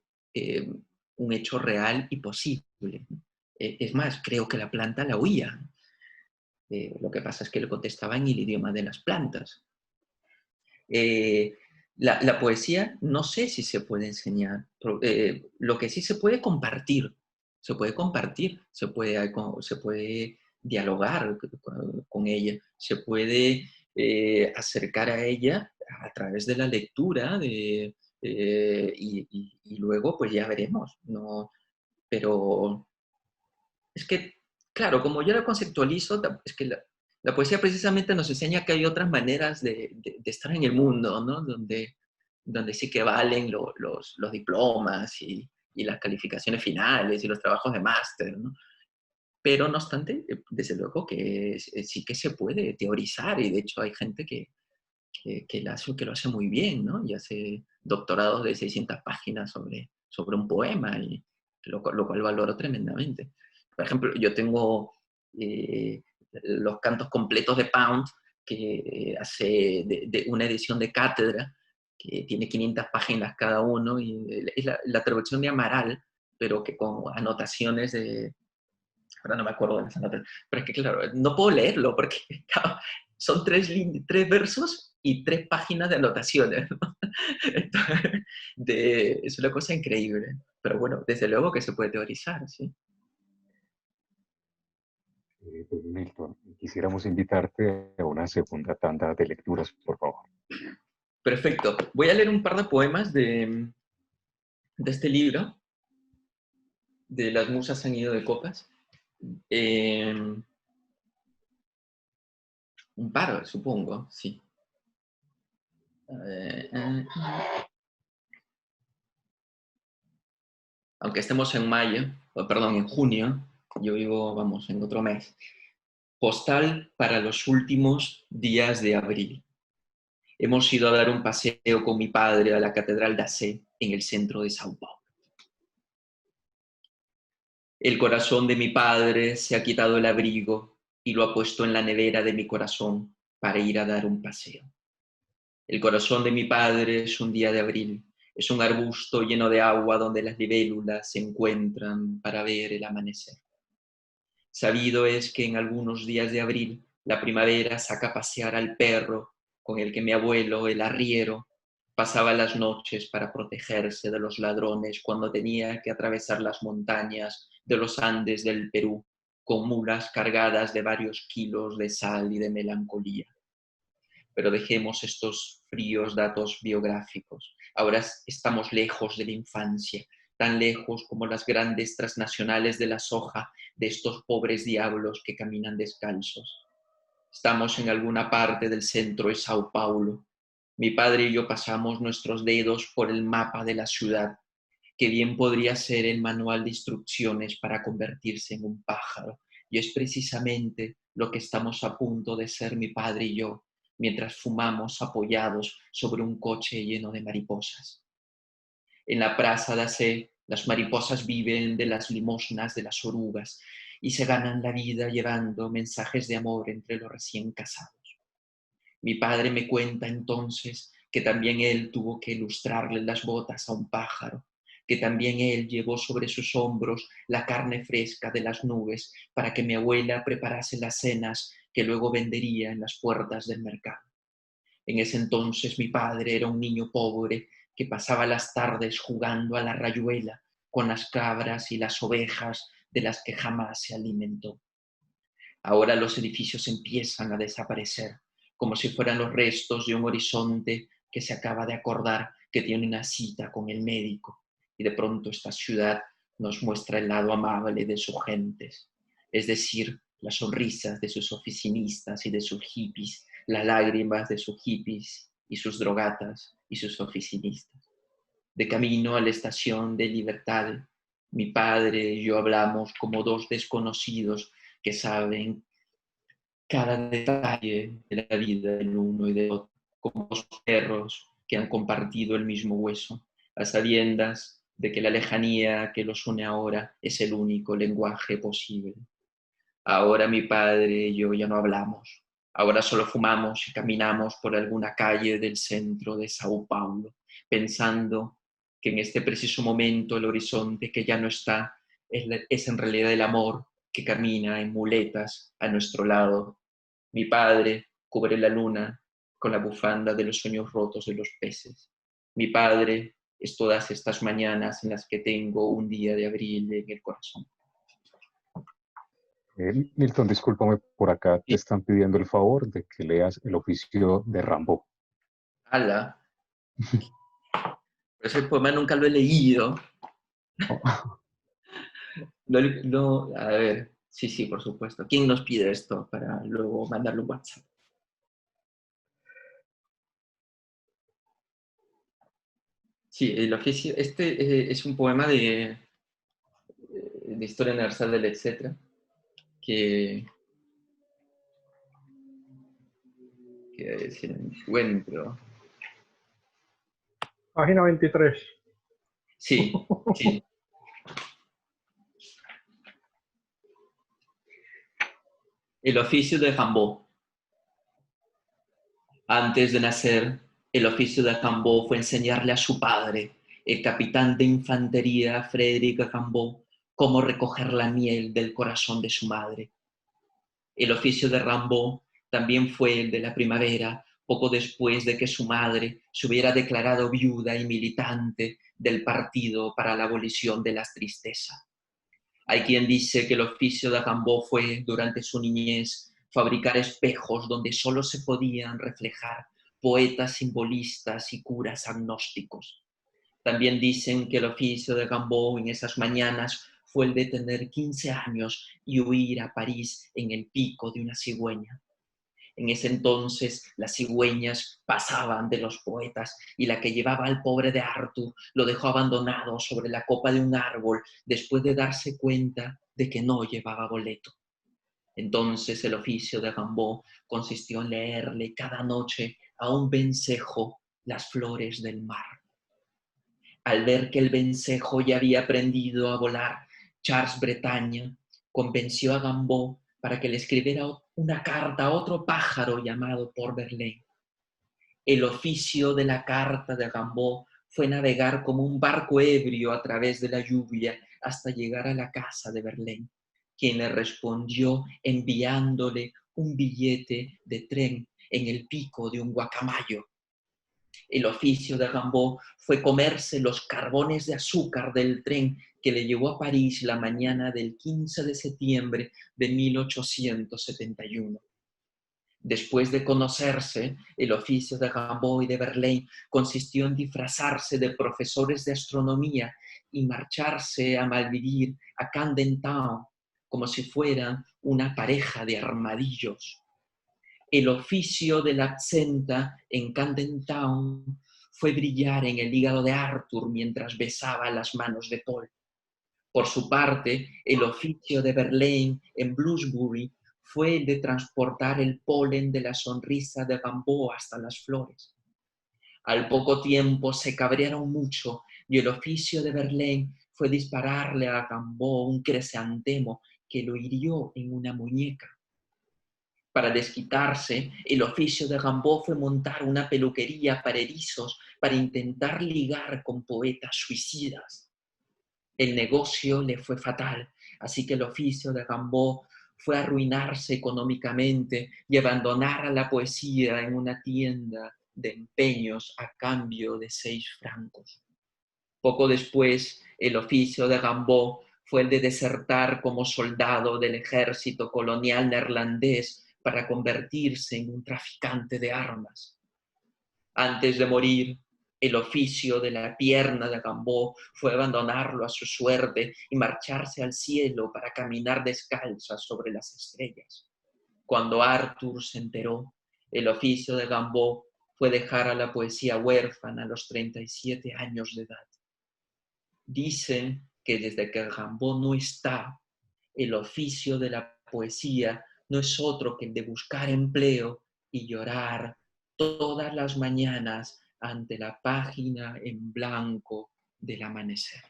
C: un hecho real y posible, ¿no? Es más, creo que la planta la oía. Lo que pasa es que le contestaba en el idioma de las plantas. Eh, la poesía no sé si se puede enseñar, lo que sí se puede compartir, se puede dialogar con ella, se puede acercar a ella a través de la lectura y luego pues ya veremos, ¿no? Pero es que, claro, como yo la conceptualizo, es que La poesía precisamente nos enseña que hay otras maneras de estar en el mundo, ¿no? Donde sí que valen los diplomas y las calificaciones finales y los trabajos de máster, ¿no? Pero no obstante, desde luego que sí que se puede teorizar y de hecho hay gente que lo hace muy bien, ¿no? Y hace doctorados de 600 páginas sobre un poema, y lo cual valoro tremendamente. Por ejemplo, yo tengo los cantos completos de Pound, que hace de una edición de cátedra, que tiene 500 páginas cada uno, y es la traducción de Amaral, pero que con anotaciones de... Ahora no me acuerdo de las anotaciones, pero es que claro, no puedo leerlo porque claro, son tres versos y 3 páginas de anotaciones, ¿no? Entonces, es una cosa increíble. Pero bueno, desde luego que se puede teorizar, ¿sí?
A: Pues, Milton, quisiéramos invitarte a una segunda tanda de lecturas, por favor.
C: Perfecto. Voy a leer un par de poemas de este libro, de Las musas han ido de copas. Un par, supongo, sí. Aunque estemos en mayo, perdón, en junio, yo vivo, vamos, en otro mes. Postal para los últimos días de abril. Hemos ido a dar un paseo con mi padre a la Catedral de Sé, en el centro de Sao Paulo. El corazón de mi padre se ha quitado el abrigo y lo ha puesto en la nevera de mi corazón para ir a dar un paseo. El corazón de mi padre es un día de abril, es un arbusto lleno de agua donde las libélulas se encuentran para ver el amanecer. Sabido es que en algunos días de abril la primavera saca a pasear al perro con el que mi abuelo, el arriero, pasaba las noches para protegerse de los ladrones cuando tenía que atravesar las montañas de los Andes del Perú con mulas cargadas de varios kilos de sal y de melancolía. Pero dejemos estos fríos datos biográficos. Ahora estamos lejos de la infancia, tan lejos como las grandes transnacionales de la soja de estos pobres diablos que caminan descalzos. Estamos en alguna parte del centro de Sao Paulo. Mi padre y yo pasamos nuestros dedos por el mapa de la ciudad, que bien podría ser el manual de instrucciones para convertirse en un pájaro. Y es precisamente lo que estamos a punto de ser mi padre y yo, mientras fumamos apoyados sobre un coche lleno de mariposas. En la plaza de Sé, las mariposas viven de las limosnas de las orugas y se ganan la vida llevando mensajes de amor entre los recién casados. Mi padre me cuenta entonces que también él tuvo que lustrarle las botas a un pájaro, que también él llevó sobre sus hombros la carne fresca de las nubes para que mi abuela preparase las cenas que luego vendería en las puertas del mercado. En ese entonces mi padre era un niño pobre que pasaba las tardes jugando a la rayuela con las cabras y las ovejas de las que jamás se alimentó. Ahora los edificios empiezan a desaparecer, como si fueran los restos de un horizonte que se acaba de acordar que tiene una cita con el médico, y de pronto esta ciudad nos muestra el lado amable de sus gentes, es decir, las sonrisas de sus oficinistas y de sus hippies, las lágrimas de sus hippies y sus drogatas y sus oficinistas. De camino a la estación de Libertad, mi padre y yo hablamos como dos desconocidos que saben cada detalle de la vida del uno y del otro, como dos perros que han compartido el mismo hueso, a sabiendas de que la lejanía que los une ahora es el único lenguaje posible. Ahora mi padre y yo ya no hablamos, ahora solo fumamos y caminamos por alguna calle del centro de Sao Paulo, pensando que en este preciso momento el horizonte que ya no está es en realidad el amor que camina en muletas a nuestro lado. Mi padre cubre la luna con la bufanda de los sueños rotos de los peces. Mi padre es todas estas mañanas en las que tengo un día de abril en el corazón.
A: Milton, discúlpame, por acá te
C: Sí.
A: están pidiendo el favor de que leas el oficio de Rambo.
C: ¡Hala! Pero ese poema nunca lo he leído.
A: Oh,
C: No, a ver. Sí, sí, por supuesto. ¿Quién nos pide esto para luego mandarle un WhatsApp? Sí, el oficio, es un poema de Historia Universal del Etcétera, que si lo encuentro.
B: Página 23.
C: Sí, sí. El oficio de Rimbaud. Antes de nacer, el oficio de Rimbaud fue enseñarle a su padre, el capitán de infantería Frédéric Rimbaud, cómo recoger la miel del corazón de su madre. El oficio de Rimbaud también fue el de la primavera, poco después de que su madre se hubiera declarado viuda y militante del Partido para la Abolición de la Tristeza. Hay quien dice que el oficio de Rimbaud fue, durante su niñez, fabricar espejos donde solo se podían reflejar poetas simbolistas y curas agnósticos. También dicen que el oficio de Rimbaud en esas mañanas fue el de tener 15 años y huir a París en el pico de una cigüeña. En ese entonces las cigüeñas pasaban de los poetas y la que llevaba al pobre de Arthur lo dejó abandonado sobre la copa de un árbol después de darse cuenta de que no llevaba boleto. Entonces el oficio de Rimbaud consistió en leerle cada noche a un vencejo las flores del mar. Al ver que el vencejo ya había aprendido a volar, Charles Bretaña convenció a Rimbaud para que le escribiera una carta a otro pájaro llamado Port Verlaine. El oficio de la carta de Rimbaud fue navegar como un barco ebrio a través de la lluvia hasta llegar a la casa de Verlaine, quien le respondió enviándole un billete de tren en el pico de un guacamayo. El oficio de Rimbaud fue comerse los carbones de azúcar del tren que le llevó a París la mañana del 15 de septiembre de 1871. Después de conocerse, el oficio de Rimbaud y de Verlaine consistió en disfrazarse de profesores de astronomía y marcharse a malvivir a Camden Town como si fueran una pareja de armadillos. El oficio de la absenta en Camden Town fue brillar en el hígado de Arthur mientras besaba las manos de Paul. Por su parte, el oficio de Verlaine en Bloomsbury fue el de transportar el polen de la sonrisa de Rimbaud hasta las flores. Al poco tiempo se cabrearon mucho y el oficio de Verlaine fue dispararle a Rimbaud un crisantemo que lo hirió en una muñeca. Para desquitarse, el oficio de Rimbaud fue montar una peluquería para erizos para intentar ligar con poetas suicidas. El negocio le fue fatal, así que el oficio de Rimbaud fue arruinarse económicamente y abandonar a la poesía en una tienda de empeños a cambio de 6 francos. Poco después, el oficio de Rimbaud fue el de desertar como soldado del ejército colonial neerlandés para convertirse en un traficante de armas. Antes de morir, el oficio de la pierna de Rimbaud fue abandonarlo a su suerte y marcharse al cielo para caminar descalza sobre las estrellas. Cuando Arthur se enteró, el oficio de Rimbaud fue dejar a la poesía huérfana a los 37 años de edad. Dicen que desde que Rimbaud no está, el oficio de la poesía no es otro que el de buscar empleo y llorar todas las mañanas ante la página en blanco del amanecer.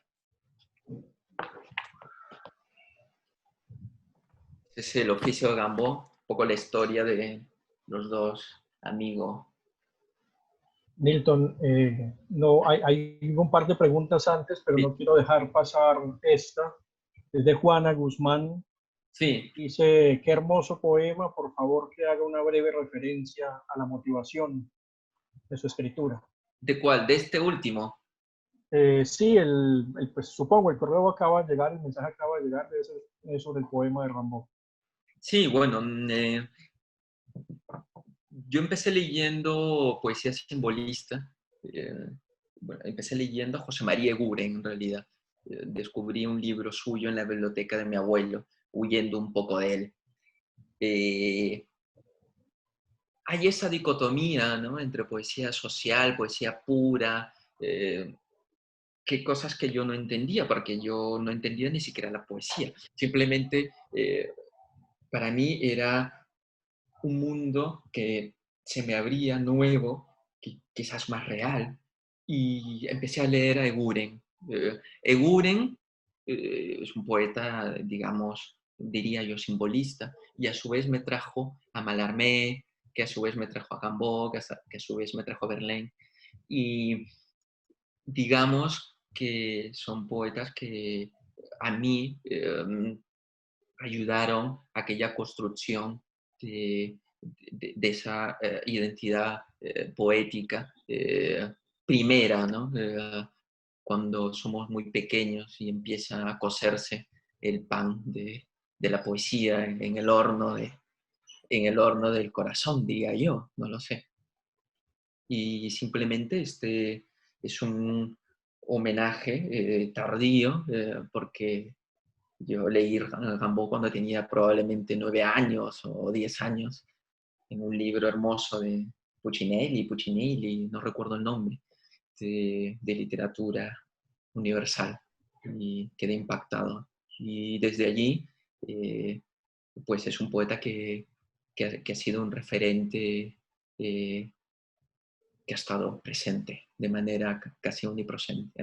C: Ese es el oficio de Rimbaud, un poco la historia de los dos amigos.
B: Milton, no, hay un par de preguntas antes, pero
C: Sí,
B: no quiero dejar pasar esta. Es de Juana Guzmán.
C: sí.
B: Dice, qué hermoso poema, por favor que haga una breve referencia a la motivación de su escritura.
C: ¿De cuál? De este último.
B: Sí, pues, supongo, el correo acaba de llegar, el mensaje acaba de llegar, es sobre el poema de Rimbaud.
C: Sí, bueno, yo empecé leyendo poesía simbolista. Bueno, empecé leyendo a José María Eguren, en realidad. Descubrí un libro suyo en la biblioteca de mi abuelo, huyendo un poco de él. Hay esa dicotomía, ¿no?, entre poesía social, poesía pura, que cosas que yo no entendía, porque yo no entendía ni siquiera la poesía. Simplemente para mí era un mundo que se me abría nuevo, quizás más real, y empecé a leer a Eguren. Eguren es un poeta, digamos, diría yo, simbolista, y a su vez me trajo a Mallarmé, que a su vez me trajo a Rimbaud, que a su vez me trajo a Verlaine, y digamos que son poetas que a mí ayudaron a aquella construcción de esa identidad poética primera, ¿no? Cuando somos muy pequeños y empieza a cocerse el pan de la poesía en el horno del corazón, diga yo, no lo sé. Y simplemente este es un homenaje tardío, porque yo leí Rimbaud cuando tenía probablemente 9 años o 10 años, en un libro hermoso de Puccinelli, no recuerdo el nombre, de literatura universal, y quedé impactado. Y desde allí, pues es un poeta que ha sido un referente, que ha estado presente de manera casi omnipresente.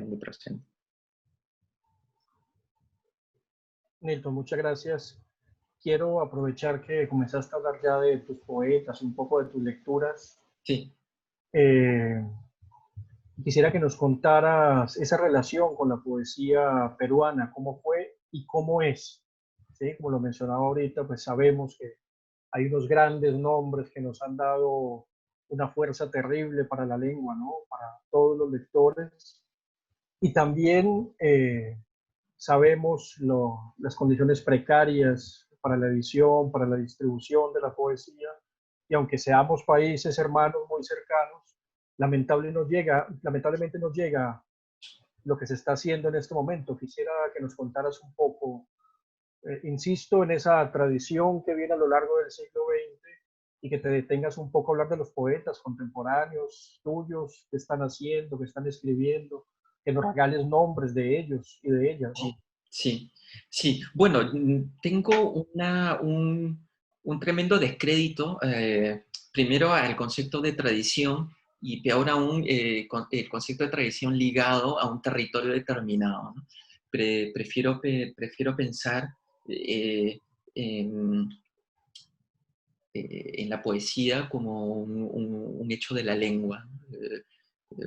B: Nilton, muchas gracias. Quiero aprovechar que comenzaste a hablar ya de tus poetas, un poco de tus lecturas.
C: Sí.
B: Eh, Quisiera que nos contaras esa relación con la poesía peruana, cómo fue y cómo es. ¿Sí? Como lo mencionaba ahorita, pues sabemos que hay unos grandes nombres que nos han dado una fuerza terrible para la lengua, ¿no? Para todos los lectores. Y también sabemos las condiciones precarias para la edición, para la distribución de la poesía, y aunque seamos países hermanos muy cercanos, lamentablemente nos llega lo que se está haciendo en este momento. Quisiera que nos contaras un poco, insisto, en esa tradición que viene a lo largo del siglo XX, y que te detengas un poco a hablar de los poetas contemporáneos tuyos, qué están haciendo, qué están escribiendo, que nos regales nombres de ellos y de ellas.
C: Sí, sí. Bueno, tengo un tremendo descrédito, primero al concepto de tradición, y peor aún el concepto de tradición ligado a un territorio determinado, ¿no? Prefiero pensar eh, en, en la poesía como un hecho de la lengua,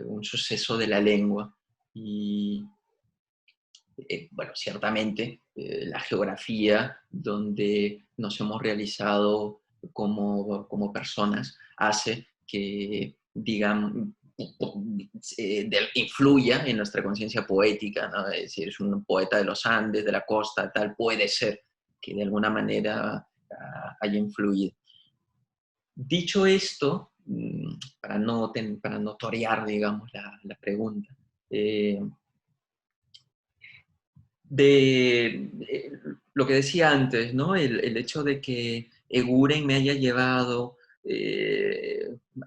C: un suceso de la lengua. Y bueno, ciertamente la geografía donde nos hemos realizado como personas hace que, digamos, influya en nuestra conciencia poética, ¿no? Es decir, es un poeta de los Andes, de la costa, tal, puede ser que de alguna manera haya influido. Dicho esto, para no torear, digamos, la pregunta, lo que decía antes, ¿no? El hecho de que Eguren me haya llevado,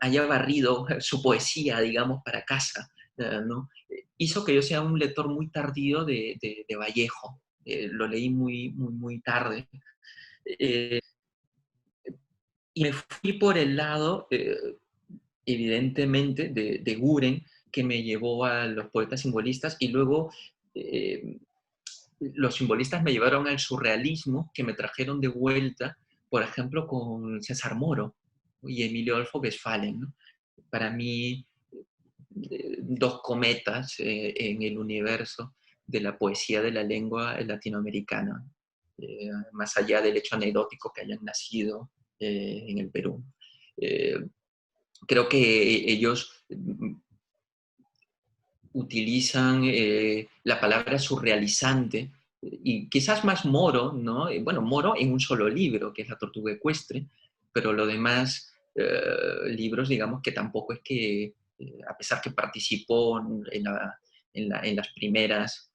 C: haya barrido su poesía, digamos, para casa, ¿no? Hizo que yo sea un lector muy tardío de Vallejo. Lo leí muy tarde. Y me fui por el lado, evidentemente, de Guren, que me llevó a los poetas simbolistas, y luego los simbolistas me llevaron al surrealismo, que me trajeron de vuelta, por ejemplo, con César Moro y Emilio Adolfo Westphalen, ¿no? Para mí, dos cometas en el universo de la poesía de la lengua latinoamericana, más allá del hecho anecdótico que hayan nacido en el Perú. Creo que ellos utilizan la palabra surrealizante, y quizás más Moro, ¿no? Bueno, Moro en un solo libro, que es La Tortuga Ecuestre, pero lo demás, libros, digamos que tampoco es que, a pesar que participó en las primeras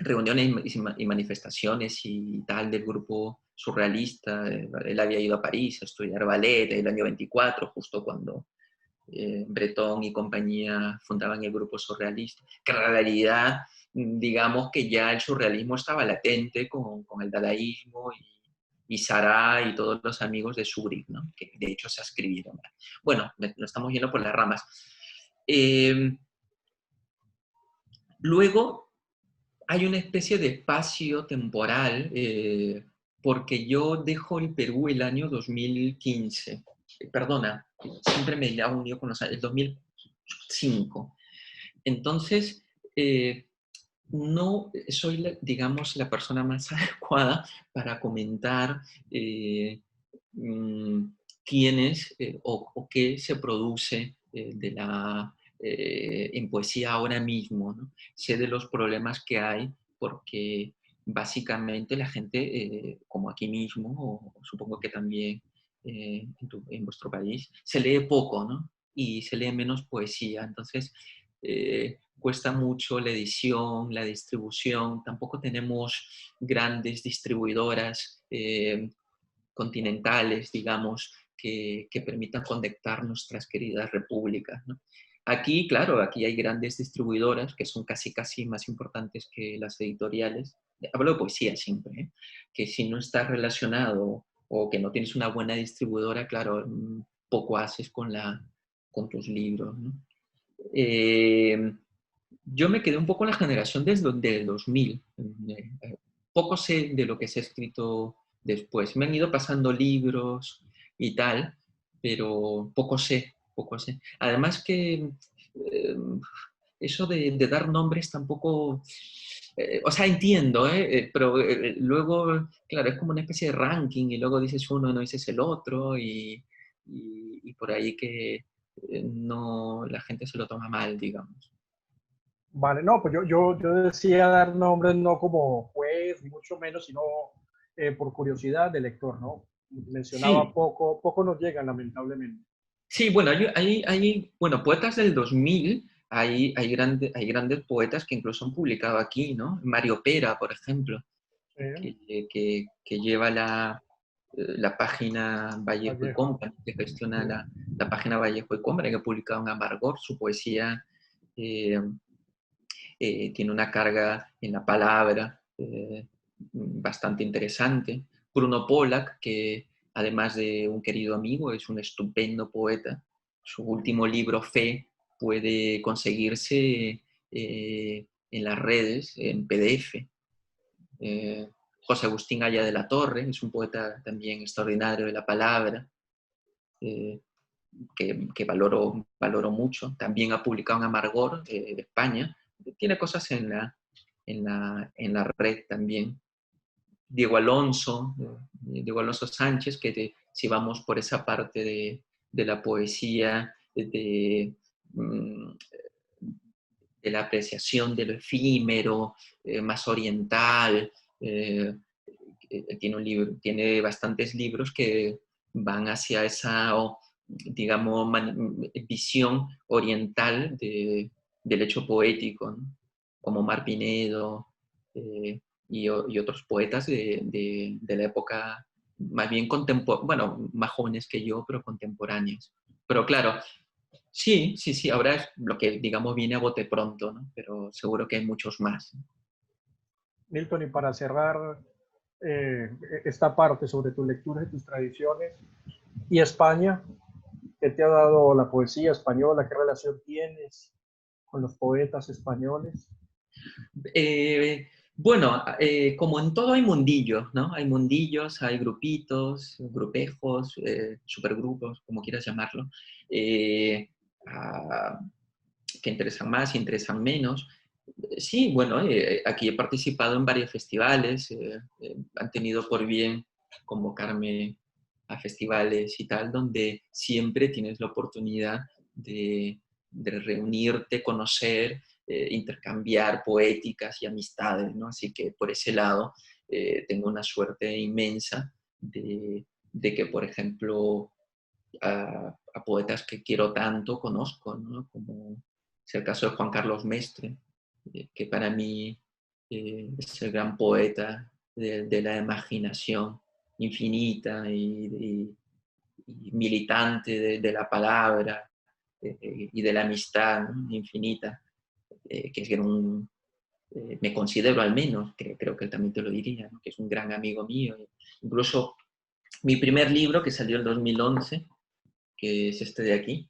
C: reuniones y manifestaciones y tal del grupo surrealista. Él había ido a París a estudiar ballet el año 24, justo cuando Breton y compañía fundaban el grupo surrealista, que en realidad, digamos que ya el surrealismo estaba latente con el dadaísmo y Sará y todos los amigos de Zurich, ¿no? Que de hecho se escribieron. Bueno, nos estamos yendo por las ramas. Luego hay una especie de espacio temporal, porque yo dejo el Perú el año 2015. Perdona, siempre me la unido con los años, el 2005. Entonces, no soy, digamos, la persona más adecuada para comentar quién es o qué se produce en poesía ahora mismo, ¿no? Sé de los problemas que hay porque básicamente la gente, como aquí mismo, o supongo que también en vuestro país, se lee poco, ¿no? Y se lee menos poesía. Entonces, cuesta mucho la edición, la distribución. Tampoco tenemos grandes distribuidoras continentales, digamos, que permitan conectar nuestras queridas repúblicas, ¿no? Aquí, claro, aquí hay grandes distribuidoras que son casi más importantes que las editoriales. Hablo de poesía siempre, ¿eh? Que si no estás relacionado o que no tienes una buena distribuidora, claro, poco haces con tus libros, ¿no? Yo me quedé un poco en la generación del 2000. Poco sé de lo que se ha escrito después. Me han ido pasando libros y tal, pero poco sé, poco sé. Además que eso de dar nombres tampoco... o sea, entiendo, pero luego, claro, es como una especie de ranking y luego dices uno y no dices el otro y por ahí que no, la gente se lo toma mal, digamos.
B: Vale, no, pues yo decía dar nombres no como juez, ni mucho menos, sino por curiosidad de lector, ¿no? Mencionaba
C: Sí,
B: poco, poco nos llegan, lamentablemente.
C: sí, bueno, bueno, poetas del 2000, hay grandes poetas que incluso han publicado aquí, ¿no? Mario Pera, por ejemplo,
B: Eh,
C: que lleva la página Vallejo y
B: Vallejo.
C: Company, que gestiona la página Vallejo y Company, que ha publicado en Amargor. Su poesía eh, tiene una carga en la palabra bastante interesante. Bruno Pollack, que además de un querido amigo, es un estupendo poeta. Su último libro, Fe, puede conseguirse en las redes, en PDF. José Agustín Aya de la Torre es un poeta también extraordinario de la palabra, eh, que valoro mucho. También ha publicado en Amargor, de España. Tiene cosas en la red también. Diego Alonso Sánchez, si vamos por esa parte de la poesía, mm, de la apreciación de lo efímero, más oriental, eh, tiene bastantes libros que van hacia esa, digamos, visión oriental del hecho poético, ¿no? Como Mar Pinedo y otros poetas de la época más bien contemporánea, bueno, más jóvenes que yo, pero contemporáneos. Pero claro, sí, sí, sí, ahora es lo que, digamos, viene a bote pronto, ¿no? Pero seguro que hay muchos más.
B: Milton, y para cerrar esta parte sobre tus lecturas y tus tradiciones, y España, ¿qué te ha dado la poesía española? ¿Qué relación tienes con los poetas españoles?
C: Bueno, como en todo hay mundillos, ¿no? Hay mundillos, hay grupitos, grupejos, supergrupos, como quieras llamarlo, eh, ah, que interesan más y interesan menos. Sí, bueno, aquí he participado en varios festivales, han tenido por bien convocarme a festivales y tal, donde siempre tienes la oportunidad de reunirte, conocer, intercambiar poéticas y amistades, ¿no? Así que por ese lado tengo una suerte inmensa de que, por ejemplo, a poetas que quiero tanto conozco, ¿no? Como es el caso de Juan Carlos Mestre, que para mí es el gran poeta de la imaginación infinita y militante de la palabra y de la amistad, ¿no?, infinita, que es me considero al menos, creo que él también te lo diría, ¿no?, que es un gran amigo mío. Incluso mi primer libro, que salió en 2011, que es este de aquí,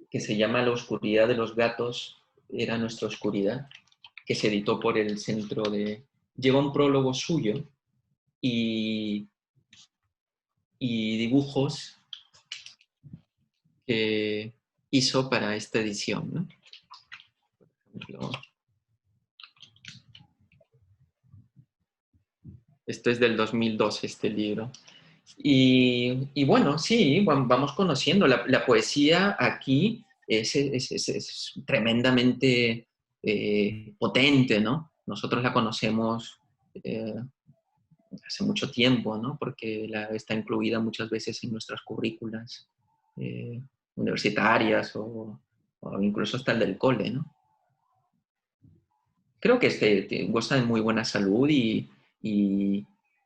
C: que se llama La oscuridad de los gatos era nuestra oscuridad, que se editó por el Centro de... Lleva un prólogo suyo y, y dibujos que hizo para esta edición, ¿no? Por ejemplo, este es del 2012, este libro. Y bueno, sí, vamos conociendo. La poesía aquí es tremendamente potente, ¿no? Nosotros la conocemos hace mucho tiempo, ¿no? Porque está incluida muchas veces en nuestras currículas eh, universitarias o incluso hasta el del cole, ¿no? Creo que goza de muy buena salud y,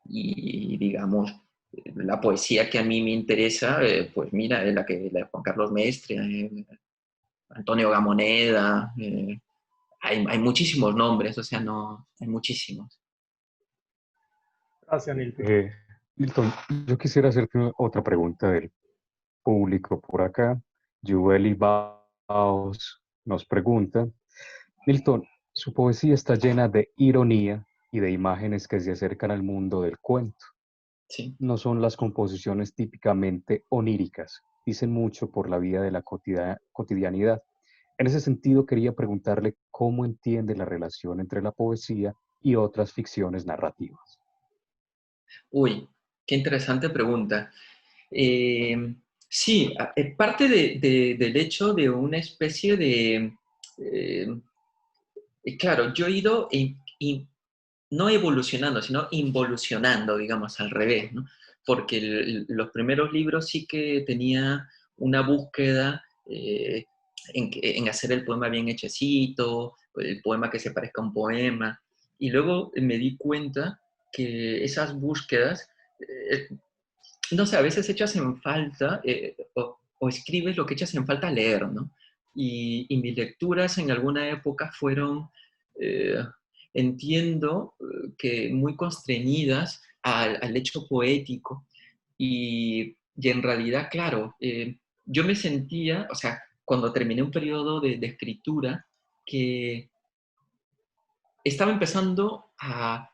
C: digamos, la poesía que a mí me interesa, pues mira, es la de Juan Carlos Mestre, Antonio Gamoneda, hay muchísimos nombres, o sea, no, hay muchísimos.
B: Gracias, Nilton.
A: Milton, yo quisiera hacerte otra pregunta del público por acá. Jueli Baos nos pregunta, Milton, su poesía está llena de ironía y de imágenes que se acercan al mundo del cuento.
C: Sí.
A: No son las composiciones típicamente oníricas, dicen mucho por la vida de la cotidianidad. En ese sentido, quería preguntarle cómo entiende la relación entre la poesía y otras ficciones narrativas.
C: Uy, qué interesante pregunta. Sí, parte del hecho de una especie de... claro, yo he ido no evolucionando, sino involucionando, digamos, al revés, ¿no? Porque los primeros libros sí que tenía una búsqueda en hacer el poema bien hechecito, el poema que se parezca a un poema, y luego me di cuenta que esas búsquedas, no sé, a veces echas en falta, o escribes lo que echas en falta leer, ¿no? Y mis lecturas en alguna época fueron, eh, entiendo, que muy constreñidas al hecho poético. Y en realidad, claro, yo me sentía, o sea, cuando terminé un periodo de escritura, que estaba empezando a,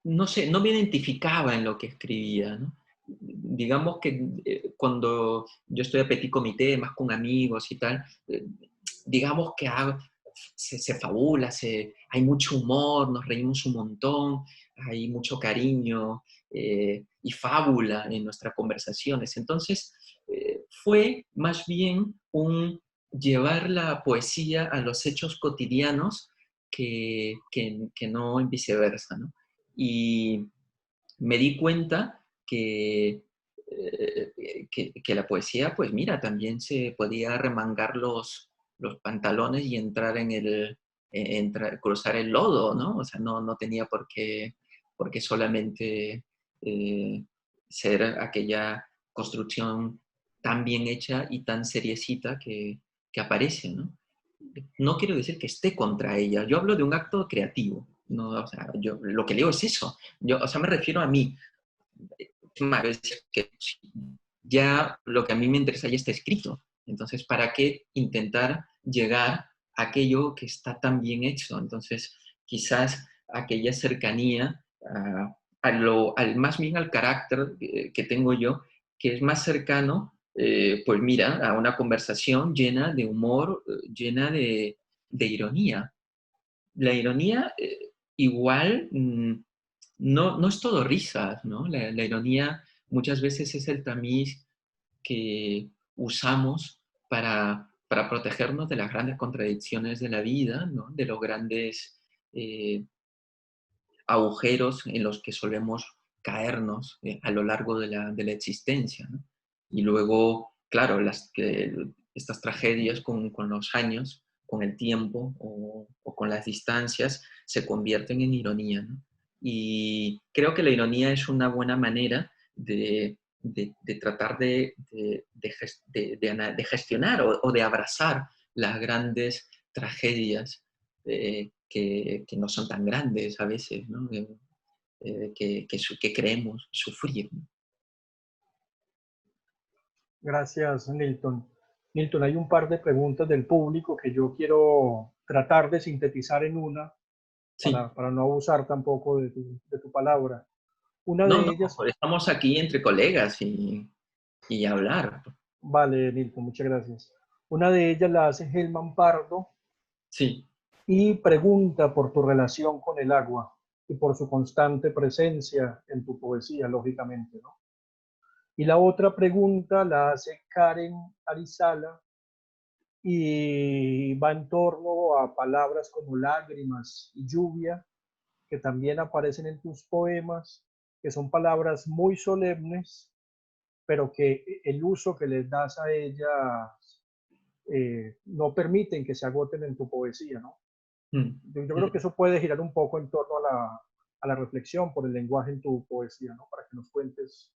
C: no sé, no me identificaba en lo que escribía, ¿no? Digamos que cuando yo estoy a petit comité, más con amigos y tal, digamos que se fabula, hay mucho humor, nos reímos un montón, hay mucho cariño y fábula en nuestras conversaciones. Entonces, fue más bien un llevar la poesía a los hechos cotidianos que no en viceversa, ¿no? Y me di cuenta que la poesía, pues mira, también se podía remangar los pantalones y entrar cruzar el lodo, ¿no? O sea, no tenía por qué solamente ser aquella construcción tan bien hecha y tan seriecita que aparece, ¿no? No quiero decir que esté contra ella, yo hablo de un acto creativo, no, o sea, yo lo que leo es eso, o sea, me refiero a mí, que ya lo que a mí me interesa ya está escrito, entonces, ¿para qué intentar llegar a aquello que está tan bien hecho? Entonces, quizás aquella cercanía más bien al carácter que tengo yo, que es más cercano, pues mira, a una conversación llena de humor, llena de ironía. La ironía igual no es todo risas, ¿no? La ironía muchas veces es el tamiz que usamos para protegernos de las grandes contradicciones de la vida, ¿no? De los grandes eh, agujeros en los que solemos caernos a lo largo de la existencia, ¿no? Y luego, claro, estas tragedias con los años, con el tiempo o con las distancias se convierten en ironía, ¿no? Y creo que la ironía es una buena manera de tratar de gestionar o de abrazar las grandes tragedias que no son tan grandes a veces, ¿no? Que creemos sufrir, ¿no?
B: Gracias, Nilton. Nilton, hay un par de preguntas del público que yo quiero tratar de sintetizar en una
C: Sí,
B: para no abusar tampoco de tu palabra. Una
C: no,
B: de
C: no,
B: ellas,
C: estamos aquí entre colegas y hablar.
B: vale, Nilton, muchas gracias. Una de ellas la hace Helman Pardo
C: Sí.
B: y pregunta por tu relación con el agua y por su constante presencia en tu poesía, lógicamente, ¿no? Y la otra pregunta la hace Karen Arizala y va en torno a palabras como lágrimas y lluvia, que también aparecen en tus poemas, que son palabras muy solemnes, pero que el uso que les das a ellas no permiten que se agoten en tu poesía, ¿no?
C: Mm,
B: Yo creo que
C: mm.
B: eso puede girar un poco en torno a la reflexión por el lenguaje en tu poesía, ¿no? Para que nos cuentes.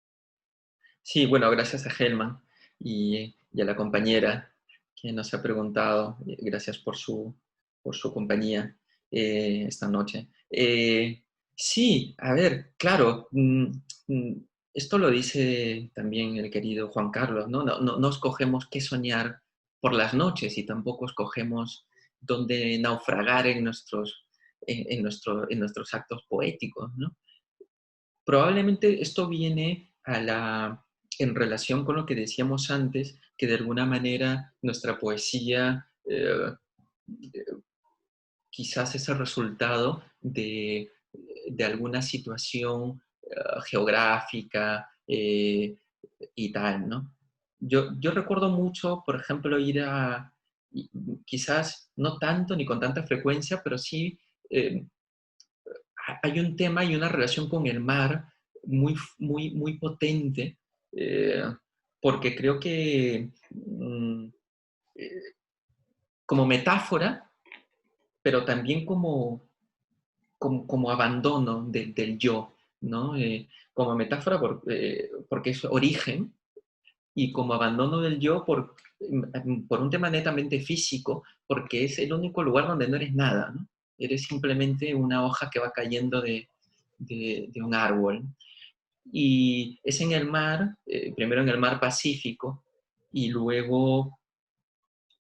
C: Sí, bueno, gracias a Helman y a la compañera que nos ha preguntado. Gracias por su compañía esta noche. Sí, a ver, claro, esto lo dice también el querido Juan Carlos, ¿no? No escogemos qué soñar por las noches y tampoco escogemos dónde naufragar en nuestros actos poéticos, ¿no? Probablemente esto viene en relación con lo que decíamos antes, que de alguna manera nuestra poesía eh, quizás es el resultado de alguna situación geográfica y tal, ¿no? Yo recuerdo mucho, por ejemplo, quizás no tanto ni con tanta frecuencia, pero sí eh, hay un tema y una relación con el mar muy potente, eh, porque creo que eh, como metáfora, pero también como abandono del yo, ¿no? Como metáfora porque es origen y como abandono del yo por un tema netamente físico, porque es el único lugar donde no eres nada, ¿no? Eres simplemente una hoja que va cayendo de un árbol. Y es en el mar, primero en el mar Pacífico y luego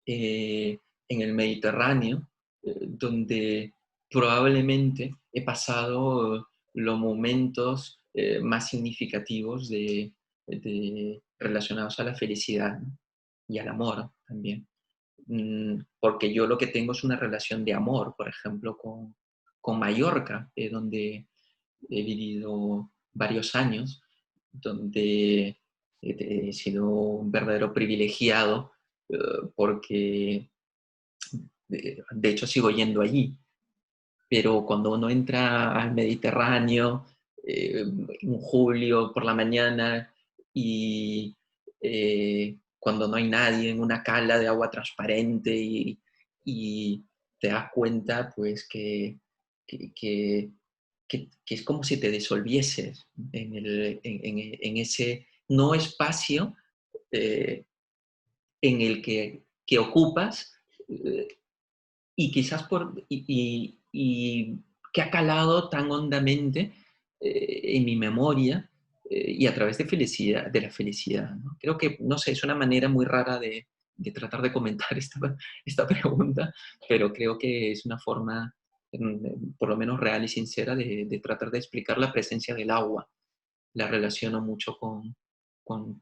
C: en el Mediterráneo, donde probablemente he pasado los momentos más significativos relacionados a la felicidad, ¿no? Y al amor también. Porque yo lo que tengo es una relación de amor, por ejemplo, con Mallorca, donde he vivido varios años, donde he sido un verdadero privilegiado porque de hecho sigo yendo allí, pero cuando uno entra al Mediterráneo en julio por la mañana y cuando no hay nadie en una cala de agua transparente y te das cuenta pues que, que- que es como si te disolvieses en ese no espacio eh, en el que ocupas eh, y quizás y que ha calado tan hondamente en mi memoria y a través de la felicidad, ¿no? Creo que, no sé, es una manera muy rara de tratar de comentar esta pregunta, pero creo que es una forma, por lo menos real y sincera, de tratar de explicar la presencia del agua. La relaciono mucho con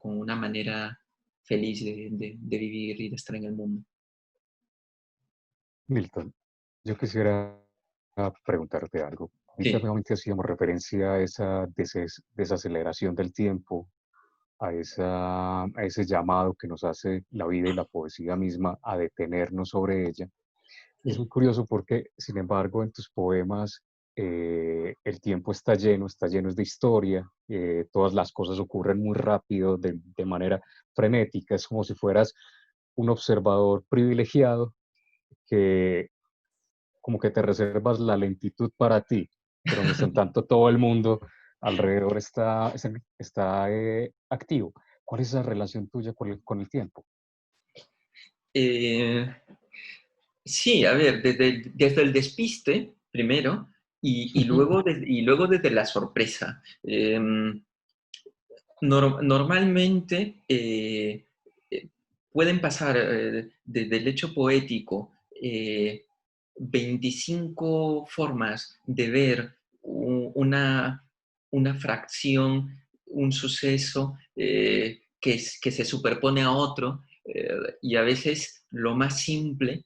C: una manera feliz de vivir y de estar en el mundo.
A: Milton, yo quisiera preguntarte algo. Ahorita
C: Sí.
A: nuevamente hacíamos referencia a esa desaceleración del tiempo, a ese llamado que nos hace la vida y la poesía misma a detenernos sobre ella. Y es
C: Sí.
A: muy curioso porque, sin embargo, en tus poemas el tiempo está lleno de historia, todas las cosas ocurren muy rápido, de manera frenética, es como si fueras un observador privilegiado que como que te reservas la lentitud para ti, pero mientras tanto todo el mundo alrededor está activo. ¿Cuál es esa relación tuya con el tiempo?
C: Eh, sí, a ver, desde el despiste, primero, y luego desde la sorpresa. Normalmente pueden pasar desde el hecho poético 25 formas de ver una fracción, un suceso que se superpone a otro, y a veces lo más simple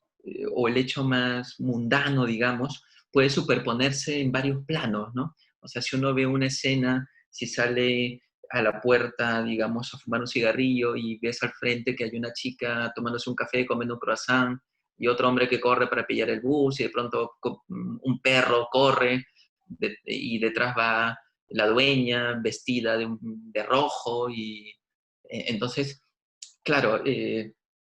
C: o el hecho más mundano, digamos, puede superponerse en varios planos, ¿no? O sea, si uno ve una escena, si sale a la puerta, digamos, a fumar un cigarrillo y ves al frente que hay una chica tomándose un café, comiendo un croissant, y otro hombre que corre para pillar el bus, y de pronto un perro corre, y detrás va la dueña vestida de rojo, y entonces, claro,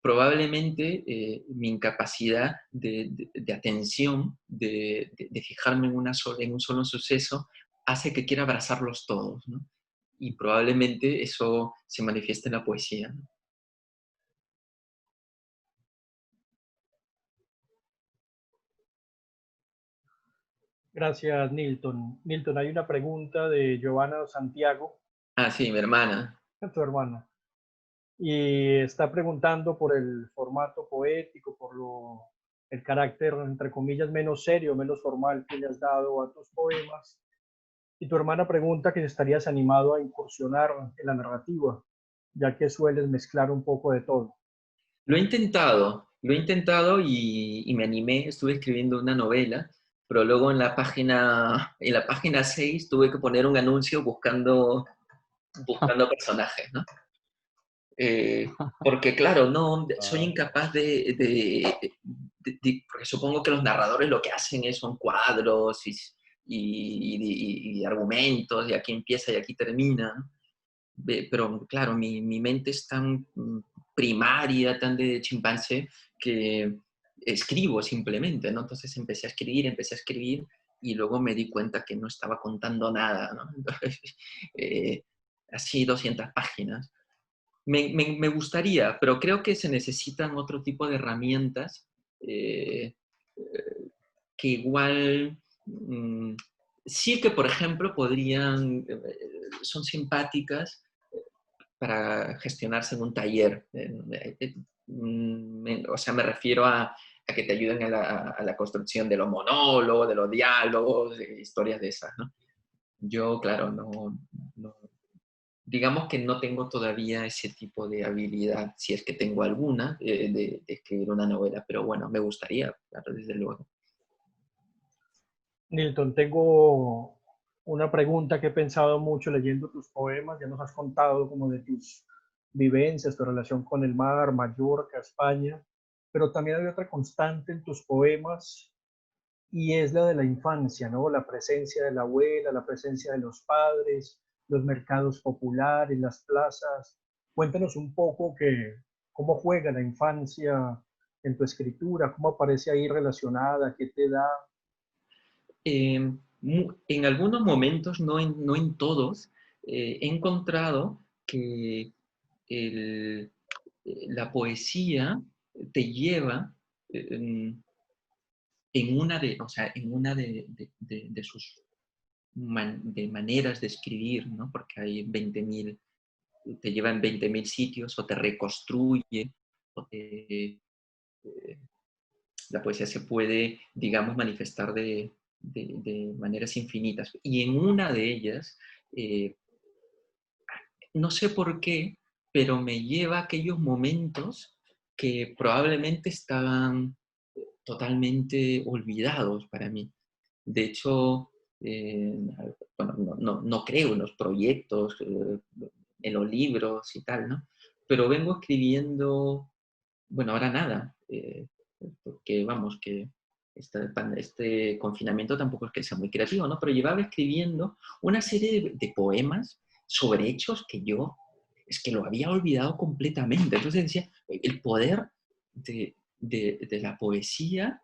C: probablemente mi incapacidad de atención, de fijarme en un solo suceso, hace que quiera abrazarlos todos, ¿no? Y probablemente eso se manifieste en la poesía, ¿no?
B: Gracias, Nilton. Nilton, hay una pregunta de Giovanna Santiago,
C: Ah, sí, mi hermana.
B: tu hermana, y está preguntando por el formato poético, el carácter, entre comillas, menos serio, menos formal que le has dado a tus poemas. Y tu hermana pregunta que si estarías animado a incursionar en la narrativa, ya que sueles mezclar un poco de todo.
C: Lo he intentado y me animé, estuve escribiendo una novela, pero luego en la página 6 tuve que poner un anuncio buscando personajes, ¿no? Porque claro, no, soy
A: Ah,
C: incapaz porque supongo que los narradores lo que hacen son cuadros y argumentos, y aquí empieza y aquí termina, ¿no? Pero claro, mi mente es tan primaria, tan de chimpancé, que escribo simplemente, ¿no? Entonces empecé a escribir, y luego me di cuenta que no estaba contando nada, ¿no? Entonces, eh, así 200 páginas. Me gustaría, pero creo que se necesitan otro tipo de herramientas eh, que igual sí que, por ejemplo, son simpáticas para gestionarse en un taller. O sea, me refiero a que te ayuden a la construcción de los monólogos, de los diálogos, de historias de esas, ¿no? Yo, claro, no, digamos que no tengo todavía ese tipo de habilidad, si es que tengo alguna, de escribir una novela, pero bueno, me gustaría, claro, desde luego.
B: Nilton, tengo una pregunta que he pensado mucho leyendo tus poemas. Ya nos has contado como de tus vivencias, tu relación con el mar, Mallorca, España, pero también hay otra constante en tus poemas y es la de la infancia, ¿no? La presencia de la abuela, la presencia de los padres, los mercados populares, las plazas. Cuéntanos un poco cómo juega la infancia en tu escritura, cómo aparece ahí relacionada, qué te da.
C: En algunos momentos, no en todos, he encontrado que el- la poesía te lleva o sea, en una de sus de maneras de escribir, ¿no? Porque hay 20.000, te lleva en 20.000 sitios, o te reconstruye, o la poesía se puede, digamos, manifestar de maneras infinitas. Y en una de ellas, eh, no sé por qué, pero me lleva a aquellos momentos que probablemente estaban totalmente olvidados para mí. De hecho, bueno, no creo en los proyectos, en los libros y tal, ¿no? Pero vengo escribiendo, bueno, ahora nada, porque vamos, que este confinamiento tampoco es que sea muy creativo, ¿no? Pero llevaba escribiendo una serie de poemas sobre hechos que yo es que lo había olvidado completamente. Entonces decía, el poder de, de la poesía,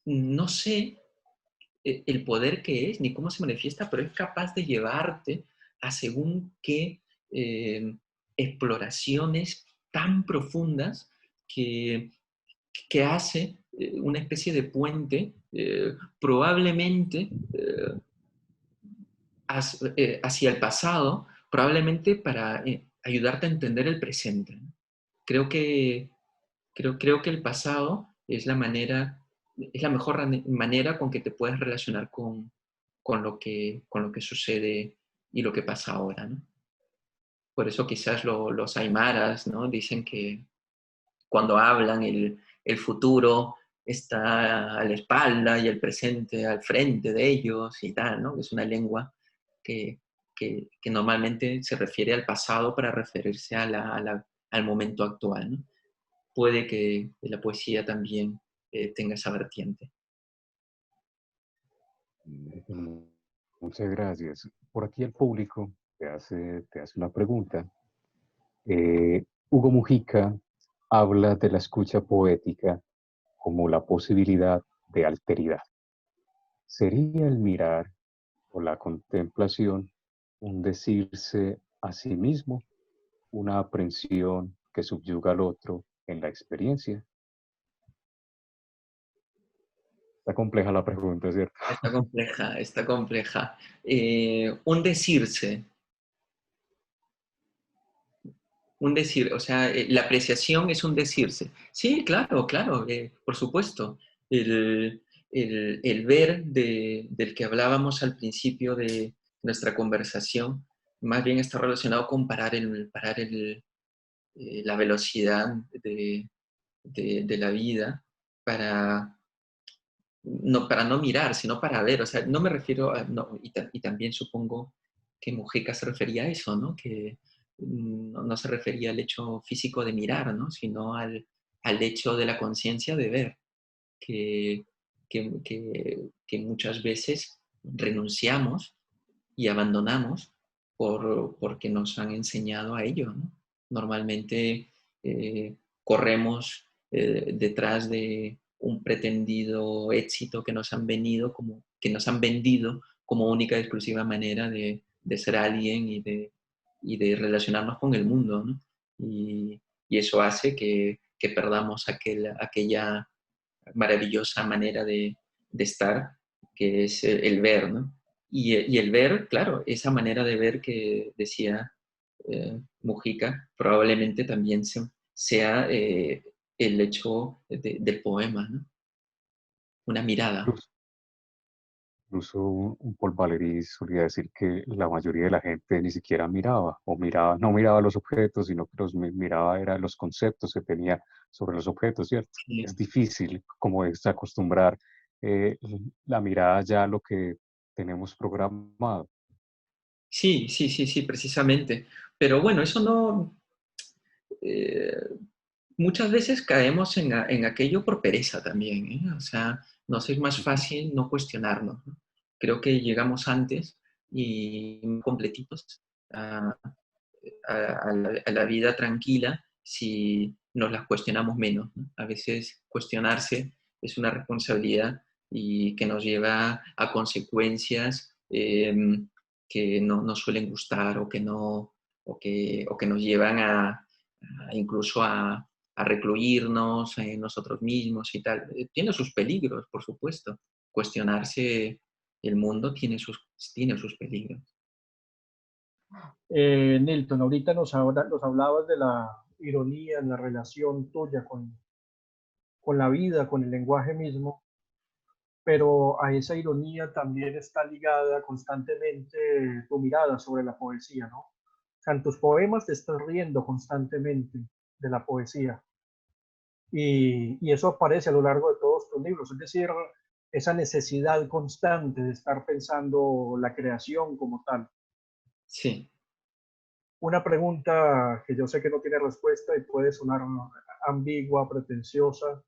C: no sé el poder que es, ni cómo se manifiesta, pero es capaz de llevarte a según qué exploraciones tan profundas que, que hace una especie de puente, probablemente hacia el pasado, probablemente para ayudarte a entender el presente. Creo que, creo que el pasado es es la mejor manera con que te puedes relacionar con lo que sucede y lo que pasa ahora, ¿no? Por eso quizás los aymaras, ¿no? Dicen que cuando hablan el futuro está a la espalda y el presente al frente de ellos y tal, ¿no? Es una lengua que, que normalmente se refiere al pasado para referirse al momento actual, ¿no? Puede que la poesía también tenga esa vertiente.
A: Mm, Muchas gracias. Por aquí el público te hace una pregunta. Hugo Mujica habla de la escucha poética como la posibilidad de alteridad. ¿Sería el mirar o la contemplación un decirse a sí mismo, una aprensión que subyuga al otro en la experiencia? Está compleja la pregunta, ¿cierto?
C: Está compleja, está compleja. Un decirse, o sea, la apreciación es un decirse. Sí, claro, claro, por supuesto. El, el ver del que hablábamos al principio de nuestra conversación, más bien está relacionado con la velocidad de la vida para para no mirar, sino para ver. O sea, no me refiero a... No, y también supongo que Mujica se refería a eso, ¿no? Que no se refería al hecho físico de mirar, ¿no? Sino al hecho de la conciencia de ver, que, que muchas veces renunciamos y abandonamos porque nos han enseñado a ello, ¿no? Normalmente corremos detrás de un pretendido éxito que nos han que nos han vendido como única y exclusiva manera de ser alguien y de relacionarnos con el mundo, ¿no? Y eso hace que perdamos aquella maravillosa manera de estar, que es el ver, ¿no? Y el ver, claro, esa manera de ver que decía Mujica, probablemente también sea el hecho del poema, ¿no? Una mirada.
A: Incluso, incluso un Paul Valéry solía decir que la mayoría de la gente ni siquiera miraba, o miraba, no miraba los objetos, sino que miraba eran los conceptos que tenía sobre los objetos, ¿cierto?
C: Sí,
A: Es difícil como es acostumbrar eh, la mirada ya a lo que tenemos programado.
C: sí, sí, sí, sí, precisamente. Pero bueno, eso no... eh, muchas veces caemos en aquello por pereza también, ¿eh? O sea, nos es más
A: Ujú.
C: fácil no cuestionarnos, ¿no? Creo que llegamos antes y completitos a, a la vida tranquila si nos las cuestionamos menos, ¿no? A veces cuestionarse es una responsabilidad y que nos lleva a consecuencias que no nos suelen gustar o que, no, o que nos llevan incluso a recluirnos en nosotros mismos y tal. Tiene sus peligros, por supuesto. Cuestionarse el mundo tiene sus peligros.
B: Nilton, ahorita nos hablabas de la ironía en la relación tuya con la vida, con el lenguaje mismo, pero a esa ironía también está ligada constantemente tu mirada sobre la poesía, ¿no? O sea, en tus poemas te estás riendo constantemente de la poesía y eso aparece a lo largo de todos tus libros, es decir, esa necesidad constante de estar pensando la creación como tal.
C: Sí.
B: Una pregunta que yo sé que no tiene respuesta y puede sonar ambigua, pretenciosa.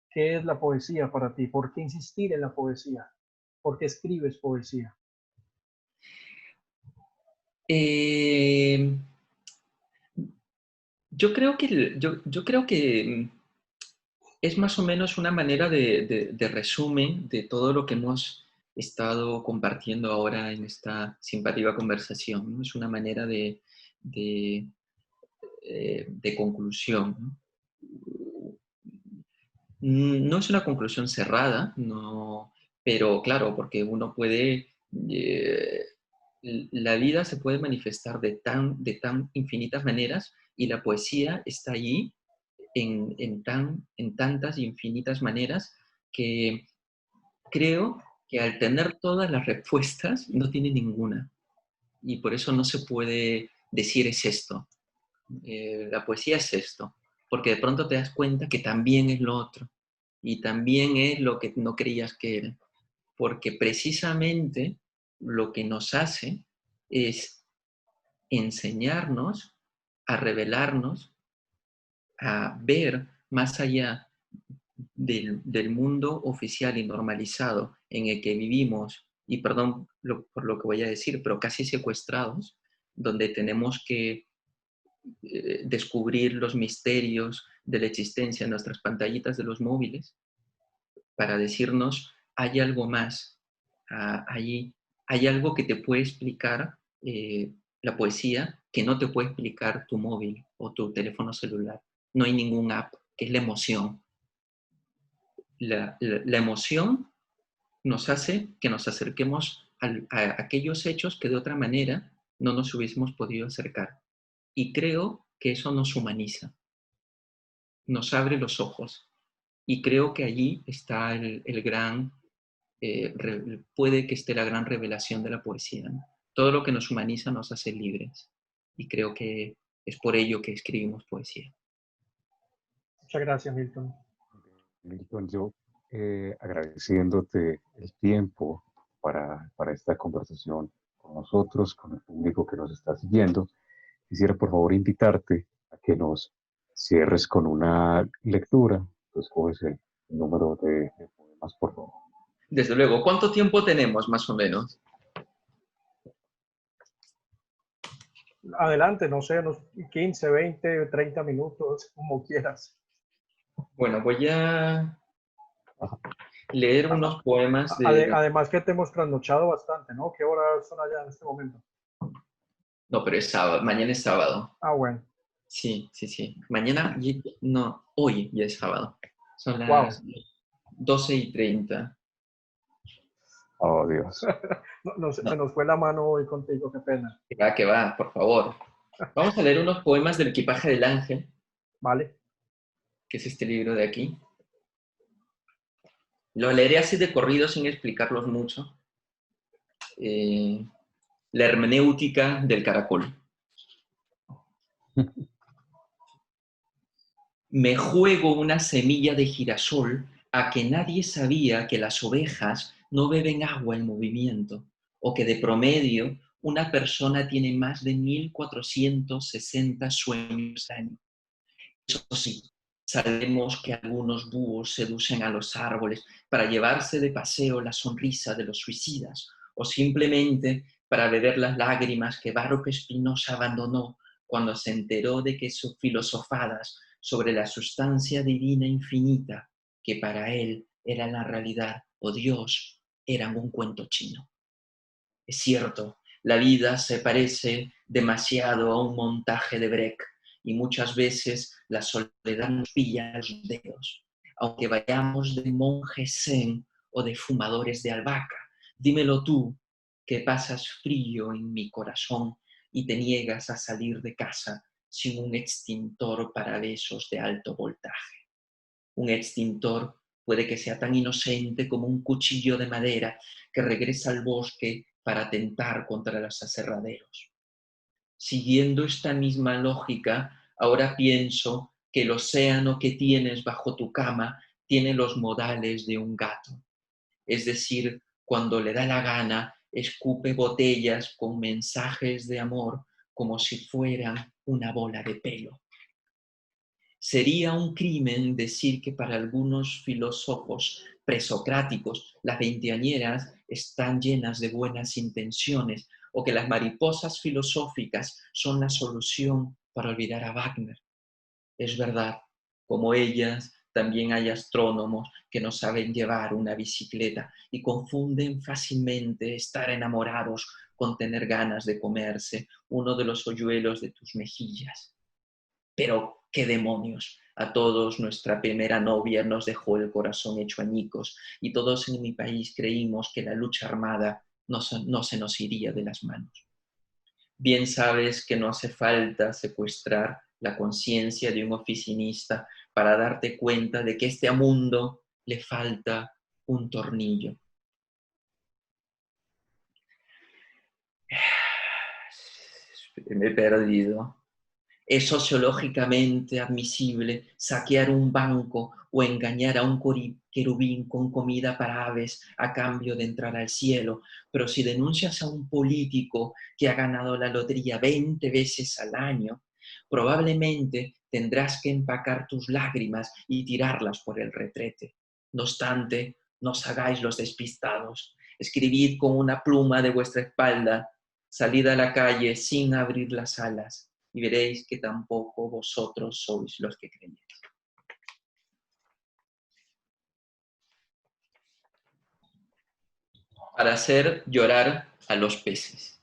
B: ¿Qué es la poesía para ti? ¿Por qué insistir en la poesía? ¿Por qué escribes poesía?
C: Eh, yo creo que, yo creo que es más o menos una manera de resumen de todo lo que hemos estado compartiendo ahora en esta simpática conversación, ¿no? Es una manera de, de conclusión, ¿no? No es una conclusión cerrada, no, pero claro, porque uno puede, la vida se puede manifestar de tan infinitas maneras y la poesía está allí en tantas infinitas maneras que creo que al tener todas las respuestas no tiene ninguna y por eso no se puede decir es esto. La poesía es esto, porque de pronto te das cuenta que también es lo otro y también es lo que no creías que era, porque precisamente lo que nos hace es enseñarnos a revelarnos, a ver más allá del mundo oficial y normalizado en el que vivimos, y perdón por lo que voy a decir, pero casi secuestrados, donde tenemos que descubrir los misterios de la existencia en nuestras pantallitas de los móviles para decirnos, hay algo más, allí hay algo que te puede explicar la poesía que no te puede explicar tu móvil o tu teléfono celular. No hay ningún app, que es la emoción. La emoción nos hace que nos acerquemos a aquellos hechos que de otra manera no nos hubiésemos podido acercar. Y creo que eso nos humaniza, nos abre los ojos. Y creo que allí está el gran, puede que esté la gran revelación de la poesía, ¿no? Todo lo que nos humaniza nos hace libres. Y creo que es por ello que escribimos poesía.
B: Muchas gracias, Milton.
A: Milton, yo agradeciéndote el tiempo para esta conversación con nosotros, con el público que nos está siguiendo, quisiera por favor invitarte a que nos cierres con una lectura. Pues coges el número de poemas, por favor.
C: Desde luego, ¿cuánto tiempo tenemos más o menos?
B: Adelante, no sé, unos 15, 20, 30 minutos, como quieras.
C: Bueno, voy a leer unos poemas de...
B: Además que te hemos trasnochado bastante, ¿no? ¿Qué horas son allá en este momento?
C: No, pero es sábado, mañana es sábado.
B: Ah, bueno.
C: Sí, sí, sí. Mañana, no, hoy ya es sábado. Son
B: Wow.
C: las 12:30.
A: Oh, Dios.
B: Se nos fue la mano hoy contigo, qué pena.
C: Que va, por favor. Vamos a leer unos poemas del Equipaje del Ángel,
B: Vale.
C: que es este libro de aquí. Lo leeré así de corrido sin explicarlos mucho. La hermenéutica del caracol. Me juego una semilla de girasol a que nadie sabía que las ovejas no beben agua en movimiento, o que de promedio una persona tiene más de 1460 sueños al año. Eso sí, sabemos que algunos búhos seducen a los árboles para llevarse de paseo la sonrisa de los suicidas, o simplemente para beber las lágrimas que Baruch Spinoza abandonó cuando se enteró de que sus filosofadas sobre la sustancia divina infinita, que para él era la realidad o Dios, eran un cuento chino. Es cierto, la vida se parece demasiado a un montaje de Brecht y muchas veces la soledad nos pilla los dedos. Aunque vayamos de monjes zen o de fumadores de albahaca, dímelo tú, que pasas frío en mi corazón y te niegas a salir de casa sin un extintor para besos de alto voltaje. Un extintor puede que sea tan inocente como un cuchillo de madera que regresa al bosque para atentar contra los aserraderos. Siguiendo esta misma lógica, ahora pienso que el océano que tienes bajo tu cama tiene los modales de un gato. Es decir, cuando le da la gana, escupe botellas con mensajes de amor como si fueran una bola de pelo. Sería un crimen decir que para algunos filósofos presocráticos las veinteañeras están llenas de buenas intenciones o que las mariposas filosóficas son la solución para olvidar a Wagner. Es verdad, como ellas, También hay astrónomos que no saben llevar una bicicleta y confunden fácilmente estar enamorados con tener ganas de comerse uno de los hoyuelos de tus mejillas. Pero, ¿qué demonios? A todos nuestra primera novia nos dejó el corazón hecho añicos y todos en mi país creímos que la lucha armada no se nos iría de las manos. Bien sabes que no hace falta secuestrar la conciencia de un oficinista para darte cuenta de que a este mundo le falta un tornillo. Me he perdido. Es sociológicamente admisible saquear un banco o engañar a un querubín con comida para aves a cambio de entrar al cielo, pero si denuncias a un político que ha ganado la lotería 20 veces al año, probablemente tendrás que empacar tus lágrimas y tirarlas por el retrete. No obstante, no os hagáis los despistados. Escribid con una pluma de vuestra espalda, salid a la calle sin abrir las alas, y veréis que tampoco vosotros sois los que creéis. Para hacer llorar a los peces.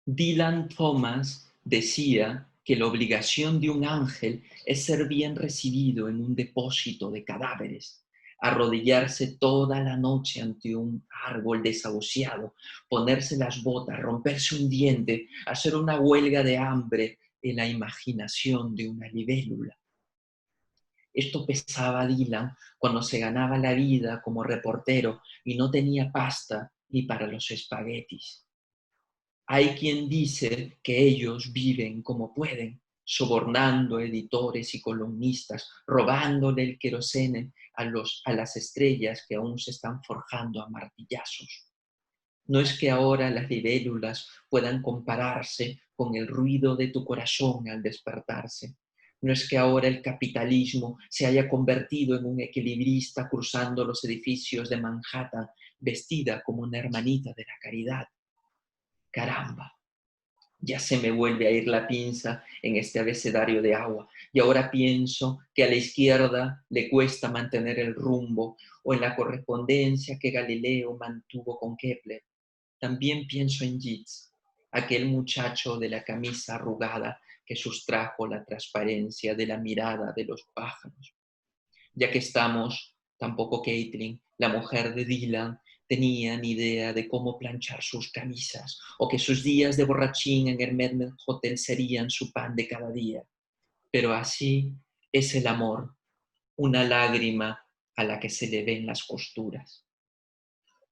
C: Dylan Thomas decía que la obligación de un ángel es ser bien recibido en un depósito de cadáveres, arrodillarse toda la noche ante un árbol desahuciado, ponerse las botas, romperse un diente, hacer una huelga de hambre en la imaginación de una libélula. Esto pesaba a Dylan cuando se ganaba la vida como reportero y no tenía pasta ni para los espaguetis. Hay quien dice que ellos viven como pueden, sobornando editores y columnistas, robándole el querosene a las estrellas que aún se están forjando a martillazos. No es que ahora las libélulas puedan compararse con el ruido de tu corazón al despertarse. No es que ahora el capitalismo se haya convertido en un equilibrista cruzando los edificios de Manhattan, vestida como una hermanita de la caridad. Caramba, ya se me vuelve a ir la pinza en este abecedario de agua y ahora pienso que a la izquierda le cuesta mantener el rumbo o en la correspondencia que Galileo mantuvo con Kepler. También pienso en Yeats, aquel muchacho de la camisa arrugada que sustrajo la transparencia de la mirada de los pájaros. Ya que estamos, tampoco Caitlin, la mujer de Dylan, tenía ni idea de cómo planchar sus camisas o que sus días de borrachín en el Medmen Hotel serían su pan de cada día. Pero así es el amor, una lágrima a la que se le ven las costuras.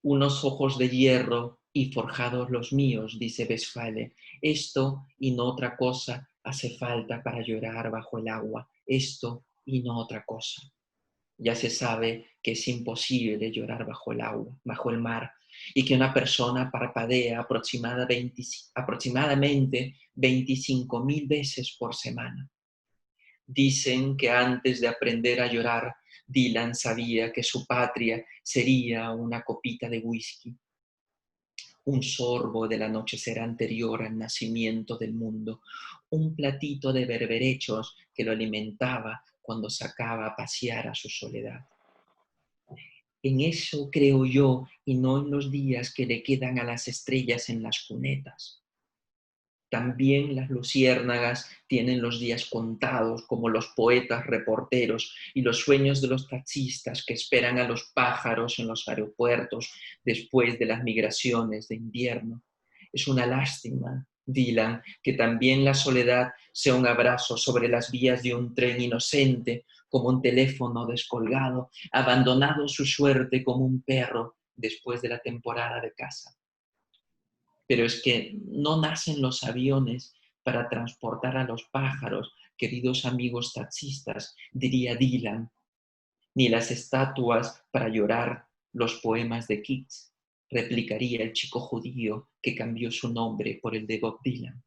C: Unos ojos de hierro y forjados los míos, dice Westphalen. Esto y no otra cosa hace falta para llorar bajo el agua. Esto y no otra cosa. Ya se sabe que es imposible llorar bajo el agua, bajo el mar, y que una persona parpadea aproximadamente 25.000 veces por semana. Dicen que antes de aprender a llorar, Dylan sabía que su patria sería una copita de whisky, un sorbo del anochecer anterior al nacimiento del mundo, un platito de berberechos que lo alimentaba cuando sacaba a pasear a su soledad. En eso creo yo, y no en los días que le quedan a las estrellas en las cunetas. También las luciérnagas tienen los días contados, como los poetas reporteros y los sueños de los taxistas que esperan a los pájaros en los aeropuertos después de las migraciones de invierno. Es una lástima, Dylan, que también la soledad sea un abrazo sobre las vías de un tren inocente, como un teléfono descolgado, abandonado su suerte como un perro después de la temporada de caza. Pero es que no nacen los aviones para transportar a los pájaros, queridos amigos taxistas, diría Dylan, ni las estatuas para llorar los poemas de Keats, replicaría el chico judío que cambió su nombre por el de Bob Dylan.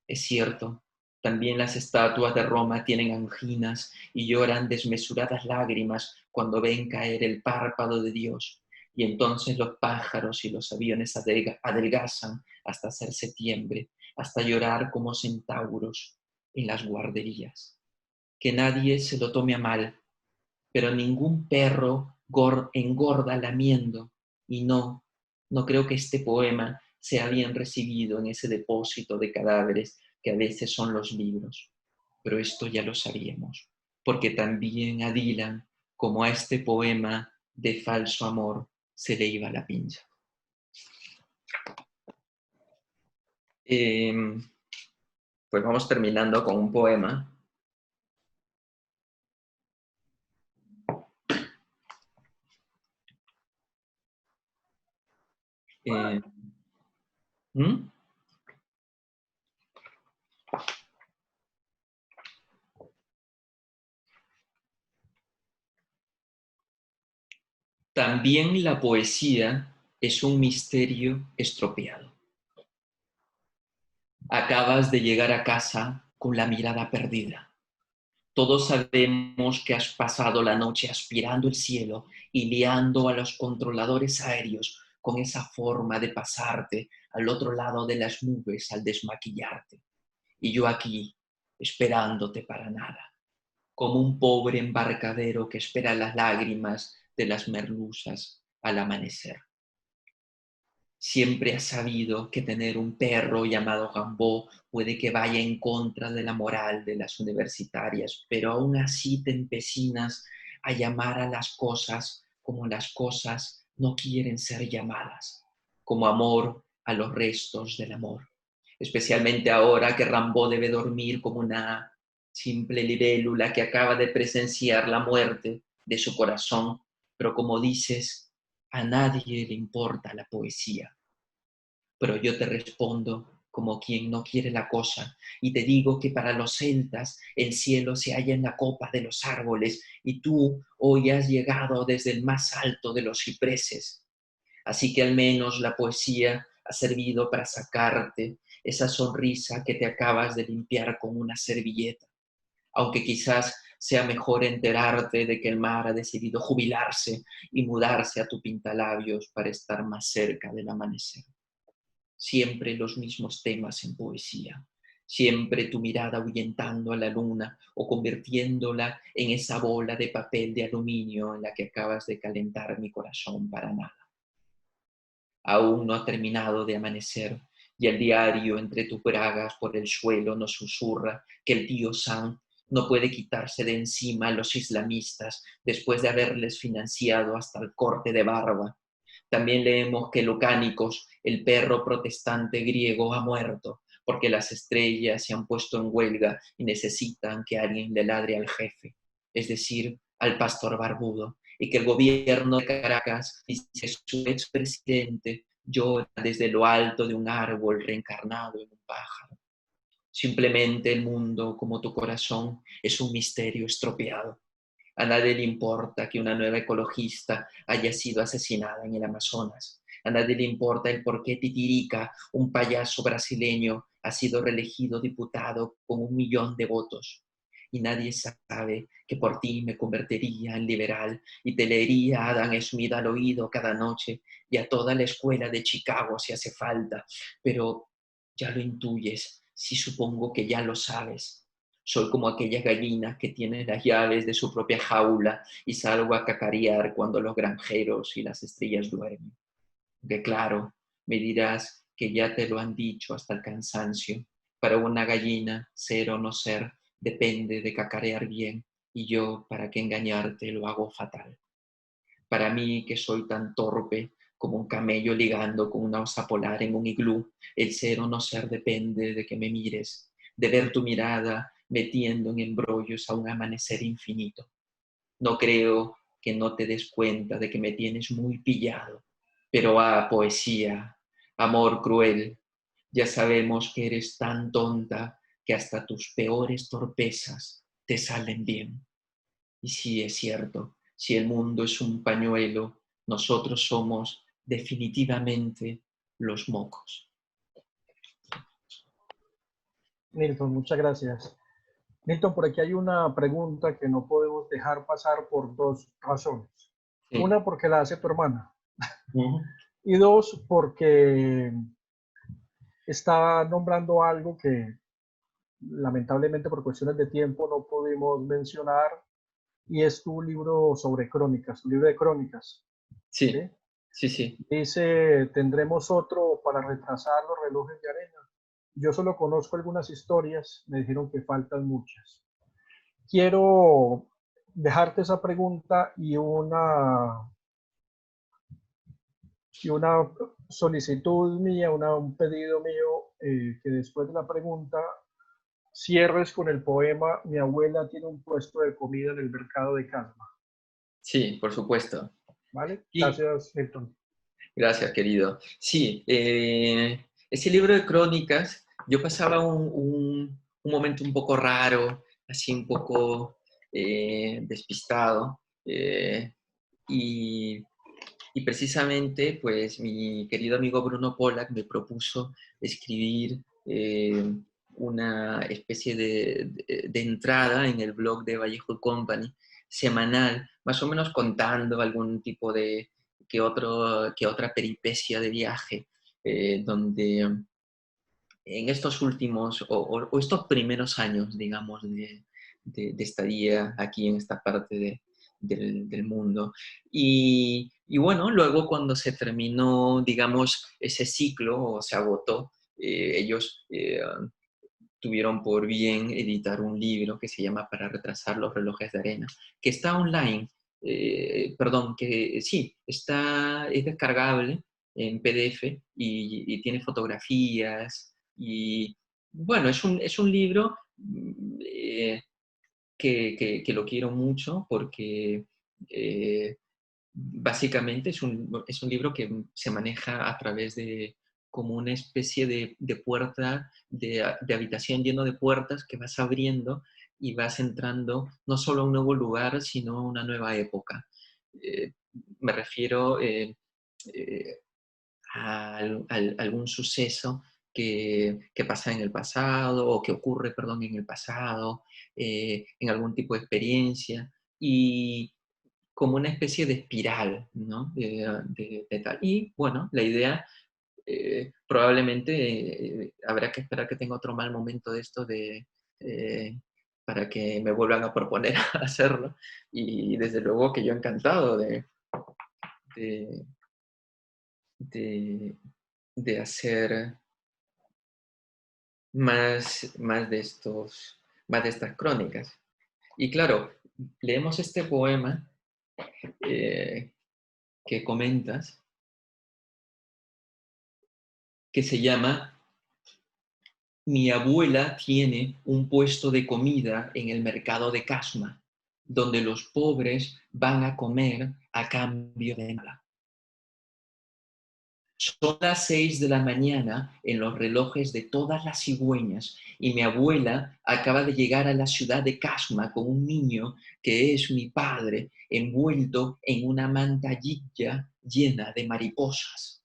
C: Es cierto, también las estatuas de Roma tienen anginas y lloran desmesuradas lágrimas cuando ven caer el párpado de Dios, y entonces los pájaros y los aviones adelgazan hasta hacer septiembre, hasta llorar como centauros en las guarderías. que nadie se lo tome a mal, pero ningún perro engorda lamiendo, y no creo que este poema sea bien recibido en ese depósito de cadáveres que a veces son los libros. Pero esto ya lo sabíamos, porque también a Dylan, como a este poema de falso amor, se le iba la pinza. Pues vamos terminando con un poema. ¿Mm? También la poesía es un misterio estropeado. Acabas de llegar a casa con la mirada perdida. Todos sabemos que has pasado la noche aspirando el cielo y liando a los controladores aéreos con esa forma de pasarte al otro lado de las nubes al desmaquillarte. Y yo aquí, esperándote para nada, como un pobre embarcadero que espera las lágrimas de las merluzas al amanecer. Siempre has sabido que tener un perro llamado Gambó puede que vaya en contra de la moral de las universitarias, pero aún así te empecinas a llamar a las cosas como las cosas no quieren ser llamadas, como amor a los restos del amor. Especialmente ahora que Rimbaud debe dormir como una simple libélula que acaba de presenciar la muerte de su corazón, pero como dices, a nadie le importa la poesía. Pero yo te respondo como quien no quiere la cosa, y te digo que para los celtas el cielo se halla en la copa de los árboles, y tú hoy has llegado desde el más alto de los cipreses. Así que al menos la poesía ha servido para sacarte esa sonrisa que te acabas de limpiar con una servilleta, aunque quizás sea mejor enterarte de que el mar ha decidido jubilarse y mudarse a tu pintalabios para estar más cerca del amanecer. Siempre los mismos temas en poesía, siempre tu mirada ahuyentando a la luna o convirtiéndola en esa bola de papel de aluminio en la que acabas de calentar mi corazón para nada. Aún no ha terminado de amanecer y el diario entre tus bragas por el suelo nos susurra que el tío Sam no puede quitarse de encima a los islamistas después de haberles financiado hasta el corte de barba. También leemos que Lucánicos, el perro protestante griego, ha muerto porque las estrellas se han puesto en huelga y necesitan que alguien le ladre al jefe, es decir, al pastor barbudo, y que el gobierno de Caracas dice su expresidente llora desde lo alto de un árbol reencarnado en un pájaro. Simplemente el mundo, como tu corazón, es un misterio estropeado. A nadie le importa que una nueva ecologista haya sido asesinada en el Amazonas. A nadie le importa el por qué Titirica, un payaso brasileño, ha sido reelegido diputado con 1 millón de votos. Y nadie sabe que por ti me convertiría en liberal y te leería a Adam Smith al oído cada noche y a toda la escuela de Chicago si hace falta. Pero ya lo intuyes, si supongo que ya lo sabes. Soy como aquellas gallinas que tienen las llaves de su propia jaula y salgo a cacarear cuando los granjeros y las estrellas duermen. Que claro, me dirás que ya te lo han dicho hasta el cansancio. Para una gallina, ser o no ser, depende de cacarear bien, y yo, para qué engañarte, lo hago fatal. Para mí, que soy tan torpe como un camello ligando con una osa polar en un iglú, el ser o no ser depende de que me mires, de ver tu mirada metiendo en embrollos a un amanecer infinito. No creo que no te des cuenta de que me tienes muy pillado, pero poesía, amor cruel, ya sabemos que eres tan tonta que hasta tus peores torpezas te salen bien. Y sí, es cierto, si el mundo es un pañuelo, nosotros somos definitivamente los mocos.
B: Milton, muchas gracias. Milton, por aquí hay una pregunta que no podemos dejar pasar por dos razones.
C: Sí.
B: Una, porque la hace tu hermana.
C: Uh-huh.
B: Y dos, porque está nombrando algo que lamentablemente por cuestiones de tiempo no pudimos mencionar, y es tu libro sobre crónicas, tu libro de crónicas.
C: Sí,
B: ¿Sí?
C: sí, sí.
B: Dice, tendremos otro para retrasar los relojes de arena. Yo solo conozco algunas historias, me dijeron que faltan muchas. Quiero dejarte esa pregunta y una solicitud mía, un pedido mío, que después de la pregunta cierres con el poema Mi abuela tiene un puesto de comida en el mercado de Casma.
C: Sí, por supuesto.
B: ¿Vale?
C: Y
B: Gracias, Milton.
C: gracias, querido. Sí, ese libro de crónicas, yo pasaba un momento un poco raro, así un poco despistado, y, y precisamente, pues, mi querido amigo Bruno Pollack me propuso escribir una especie de entrada en el blog de Vallejo Company, semanal, más o menos contando algún tipo de, que otra peripecia de viaje, donde en estos últimos, o estos primeros años, digamos, de estadía aquí en esta parte del mundo. Y bueno, luego cuando se terminó, digamos, ese ciclo o se agotó, ellos tuvieron por bien editar un libro que se llama Para retrasar los relojes de arena, que está online, perdón, que sí, es descargable en PDF y tiene fotografías y bueno, es un libro que lo quiero mucho porque básicamente es un libro que se maneja a través de como una especie de puerta, de habitación lleno de puertas que vas abriendo y vas entrando no solo a un nuevo lugar, sino a una nueva época. Eh, Me refiero eh, algún suceso que pasa en el pasado o que ocurre, perdón, en el pasado, en algún tipo de experiencia y como una especie de espiral, ¿no? De tal. Y bueno, la idea probablemente habrá que esperar que tenga otro mal momento de esto eh, para que me vuelvan a proponer a hacerlo. Y desde luego que yo encantado de, de, de hacer más de más de estas crónicas. Y claro, leemos este poema eh, que comentas, que se llama Mi abuela tiene un puesto de comida en el mercado de Casma, donde los pobres van a comer a cambio de nada. Son las 6 de la mañana en los relojes de todas las cigüeñas y mi abuela acaba de llegar a la ciudad de Casma con un niño que es mi padre, envuelto en una mantillilla llena de mariposas.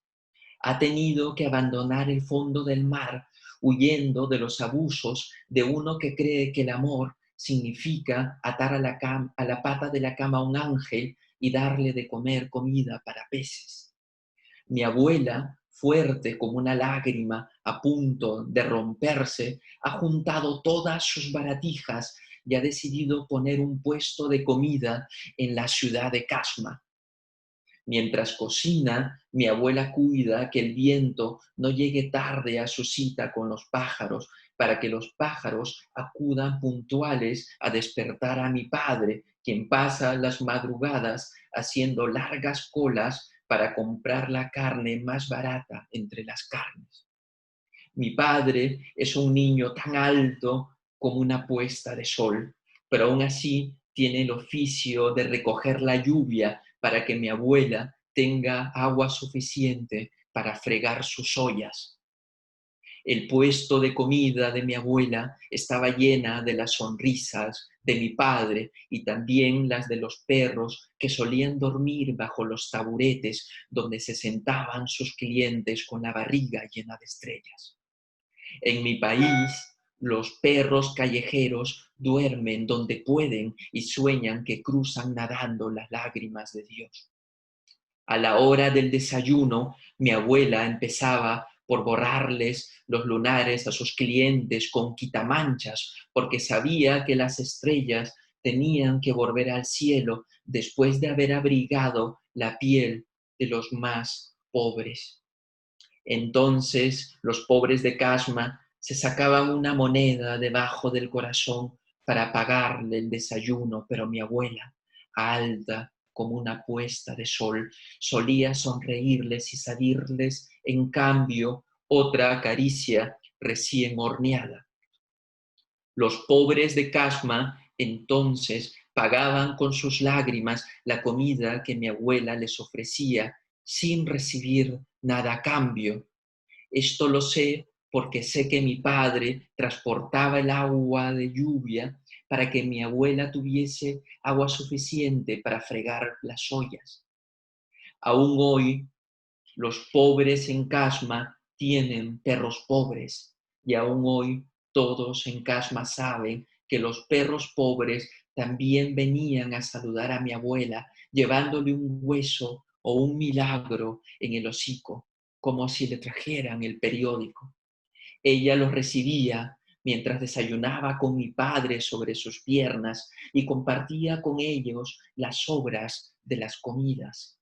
C: Ha tenido que abandonar el fondo del mar huyendo de los abusos de uno que cree que el amor significa atar a la pata de la cama a un ángel y darle de comer comida para peces. Mi abuela, fuerte como una lágrima a punto de romperse, ha juntado todas sus baratijas y ha decidido poner un puesto de comida en la ciudad de Casma. Mientras cocina, mi abuela cuida que el viento no llegue tarde a su cita con los pájaros, para que los pájaros acudan puntuales a despertar a mi padre, quien pasa las madrugadas haciendo largas colas para comprar la carne más barata entre las carnes. Mi padre es un niño tan alto como una puesta de sol, pero aún así tiene el oficio de recoger la lluvia para que mi abuela tenga agua suficiente para fregar sus ollas. El puesto de comida de mi abuela estaba llena de las sonrisas de mi padre y también las de los perros que solían dormir bajo los taburetes donde se sentaban sus clientes con la barriga llena de estrellas. En mi país, los perros callejeros duermen donde pueden y sueñan que cruzan nadando las lágrimas de Dios. A la hora del desayuno, mi abuela empezaba por borrarles los lunares a sus clientes con quitamanchas, porque sabía que las estrellas tenían que volver al cielo después de haber abrigado la piel de los más pobres. Entonces los pobres de Casma se sacaban una moneda debajo del corazón para pagarle el desayuno, pero mi abuela, alta como una puesta de sol, solía sonreírles y salirles en cambio otra caricia recién horneada. Los pobres de Casma entonces pagaban con sus lágrimas la comida que mi abuela les ofrecía sin recibir nada a cambio. Esto lo sé porque sé que mi padre transportaba el agua de lluvia para que mi abuela tuviese agua suficiente para fregar las ollas. Aún hoy, los pobres en Casma tienen perros pobres y aún hoy todos en Casma saben que los perros pobres también venían a saludar a mi abuela llevándole un hueso o un milagro en el hocico, como si le trajeran el periódico. Ella los recibía mientras desayunaba con mi padre sobre sus piernas y compartía con ellos las sobras de las comidas.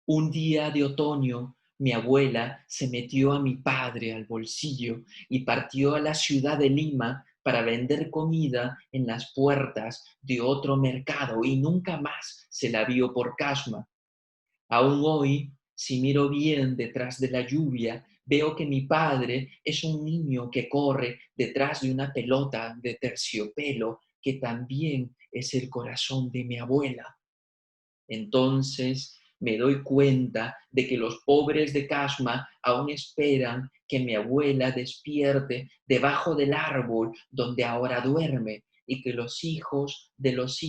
C: Un día de otoño, mi abuela se metió a mi padre al bolsillo y partió a la ciudad de Lima para vender comida en las puertas de otro mercado y nunca más se la vio por Casma. Aún hoy, si miro bien detrás de la lluvia, veo que mi padre es un niño que corre detrás de una pelota de terciopelo que también es el corazón de mi abuela. Entonces me doy cuenta de que los pobres de Casma aún esperan que mi abuela despierte debajo del árbol donde ahora duerme y que los hijos de los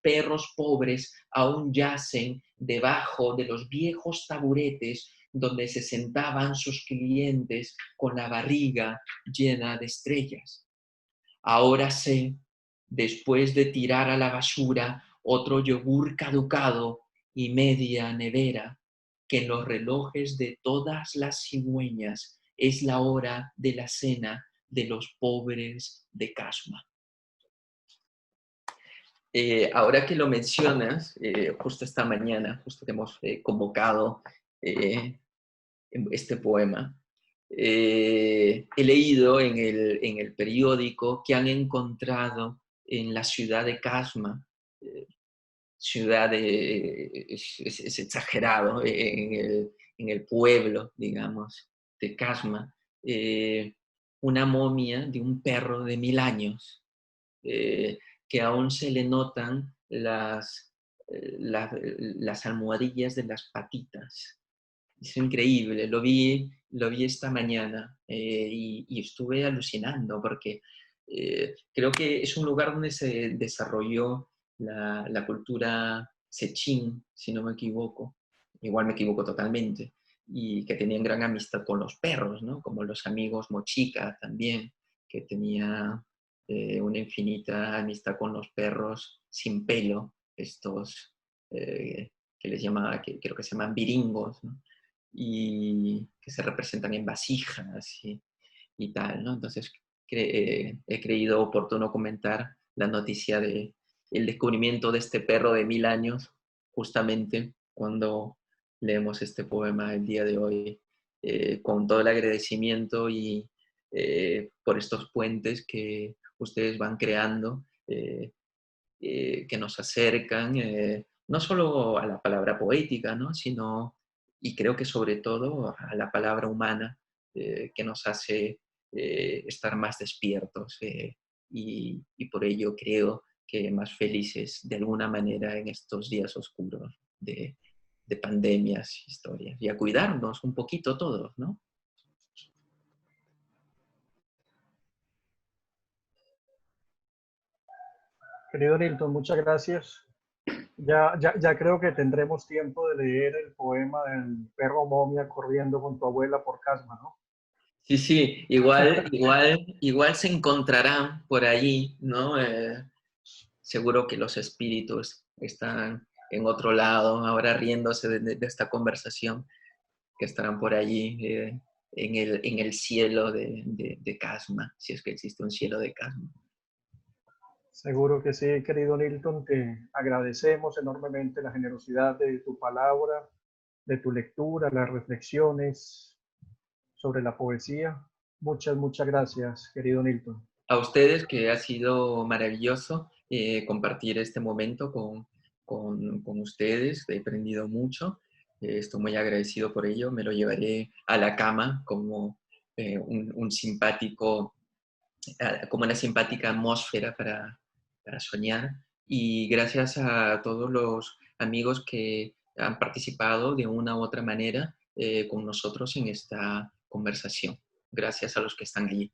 C: perros pobres aún yacen debajo de los viejos taburetes donde se sentaban sus clientes con la barriga llena de estrellas. Ahora sé, después de tirar a la basura otro yogur caducado y media nevera, que en los relojes de todas las cigüeñas es la hora de la cena de los pobres de Casma. Ahora que lo mencionas, justo esta mañana, justo que hemos convocado este poema, he leído en el periódico que han encontrado en la ciudad de Casma, es exagerado, en el pueblo, digamos, de Casma, una momia de un perro de 1000 años, que aún se le notan las almohadillas de las patitas. Es increíble, lo vi esta mañana y estuve alucinando porque creo que es un lugar donde se desarrolló la cultura sechín, si no me equivoco. Igual me equivoco totalmente. Y que tenían gran amistad con los perros, ¿no? Como los amigos Mochica también, que tenía una infinita amistad con los perros sin pelo, estos que les llamaba, que creo que se llaman viringos, ¿no? Y que se representan en vasijas y tal, ¿no? Entonces he creído oportuno comentar la noticia de el descubrimiento de este perro de 1000 años, justamente cuando leemos este poema el día de hoy, con todo el agradecimiento y por estos puentes que ustedes van creando, que nos acercan no solo a la palabra poética, ¿no? Sino, y creo que sobre todo, a la palabra humana, que nos hace estar más despiertos y por ello creo que más felices de alguna manera en estos días oscuros de pandemias, historias, y a cuidarnos un poquito todos, ¿no?
B: Querido Nilton, muchas gracias. Ya creo que tendremos tiempo de leer el poema del perro momia corriendo con tu abuela por Casma, ¿no?
C: Sí, sí, igual se encontrarán por allí, ¿no? Seguro que los espíritus están en otro lado, ahora riéndose de esta conversación. que estarán por allí en el cielo de Casma, si es que existe un cielo de Casma.
B: Seguro que sí, querido Nilton, te agradecemos enormemente la generosidad de tu palabra, de tu lectura, las reflexiones sobre la poesía. Muchas, muchas gracias, querido Nilton.
C: A ustedes, que ha sido maravilloso compartir este momento con ustedes. He aprendido mucho. Estoy muy agradecido por ello. Me lo llevaré a la cama como un simpático, como una simpática atmósfera para soñar. Y gracias a todos los amigos que han participado de una u otra manera con nosotros en esta conversación. Gracias a los que están allí.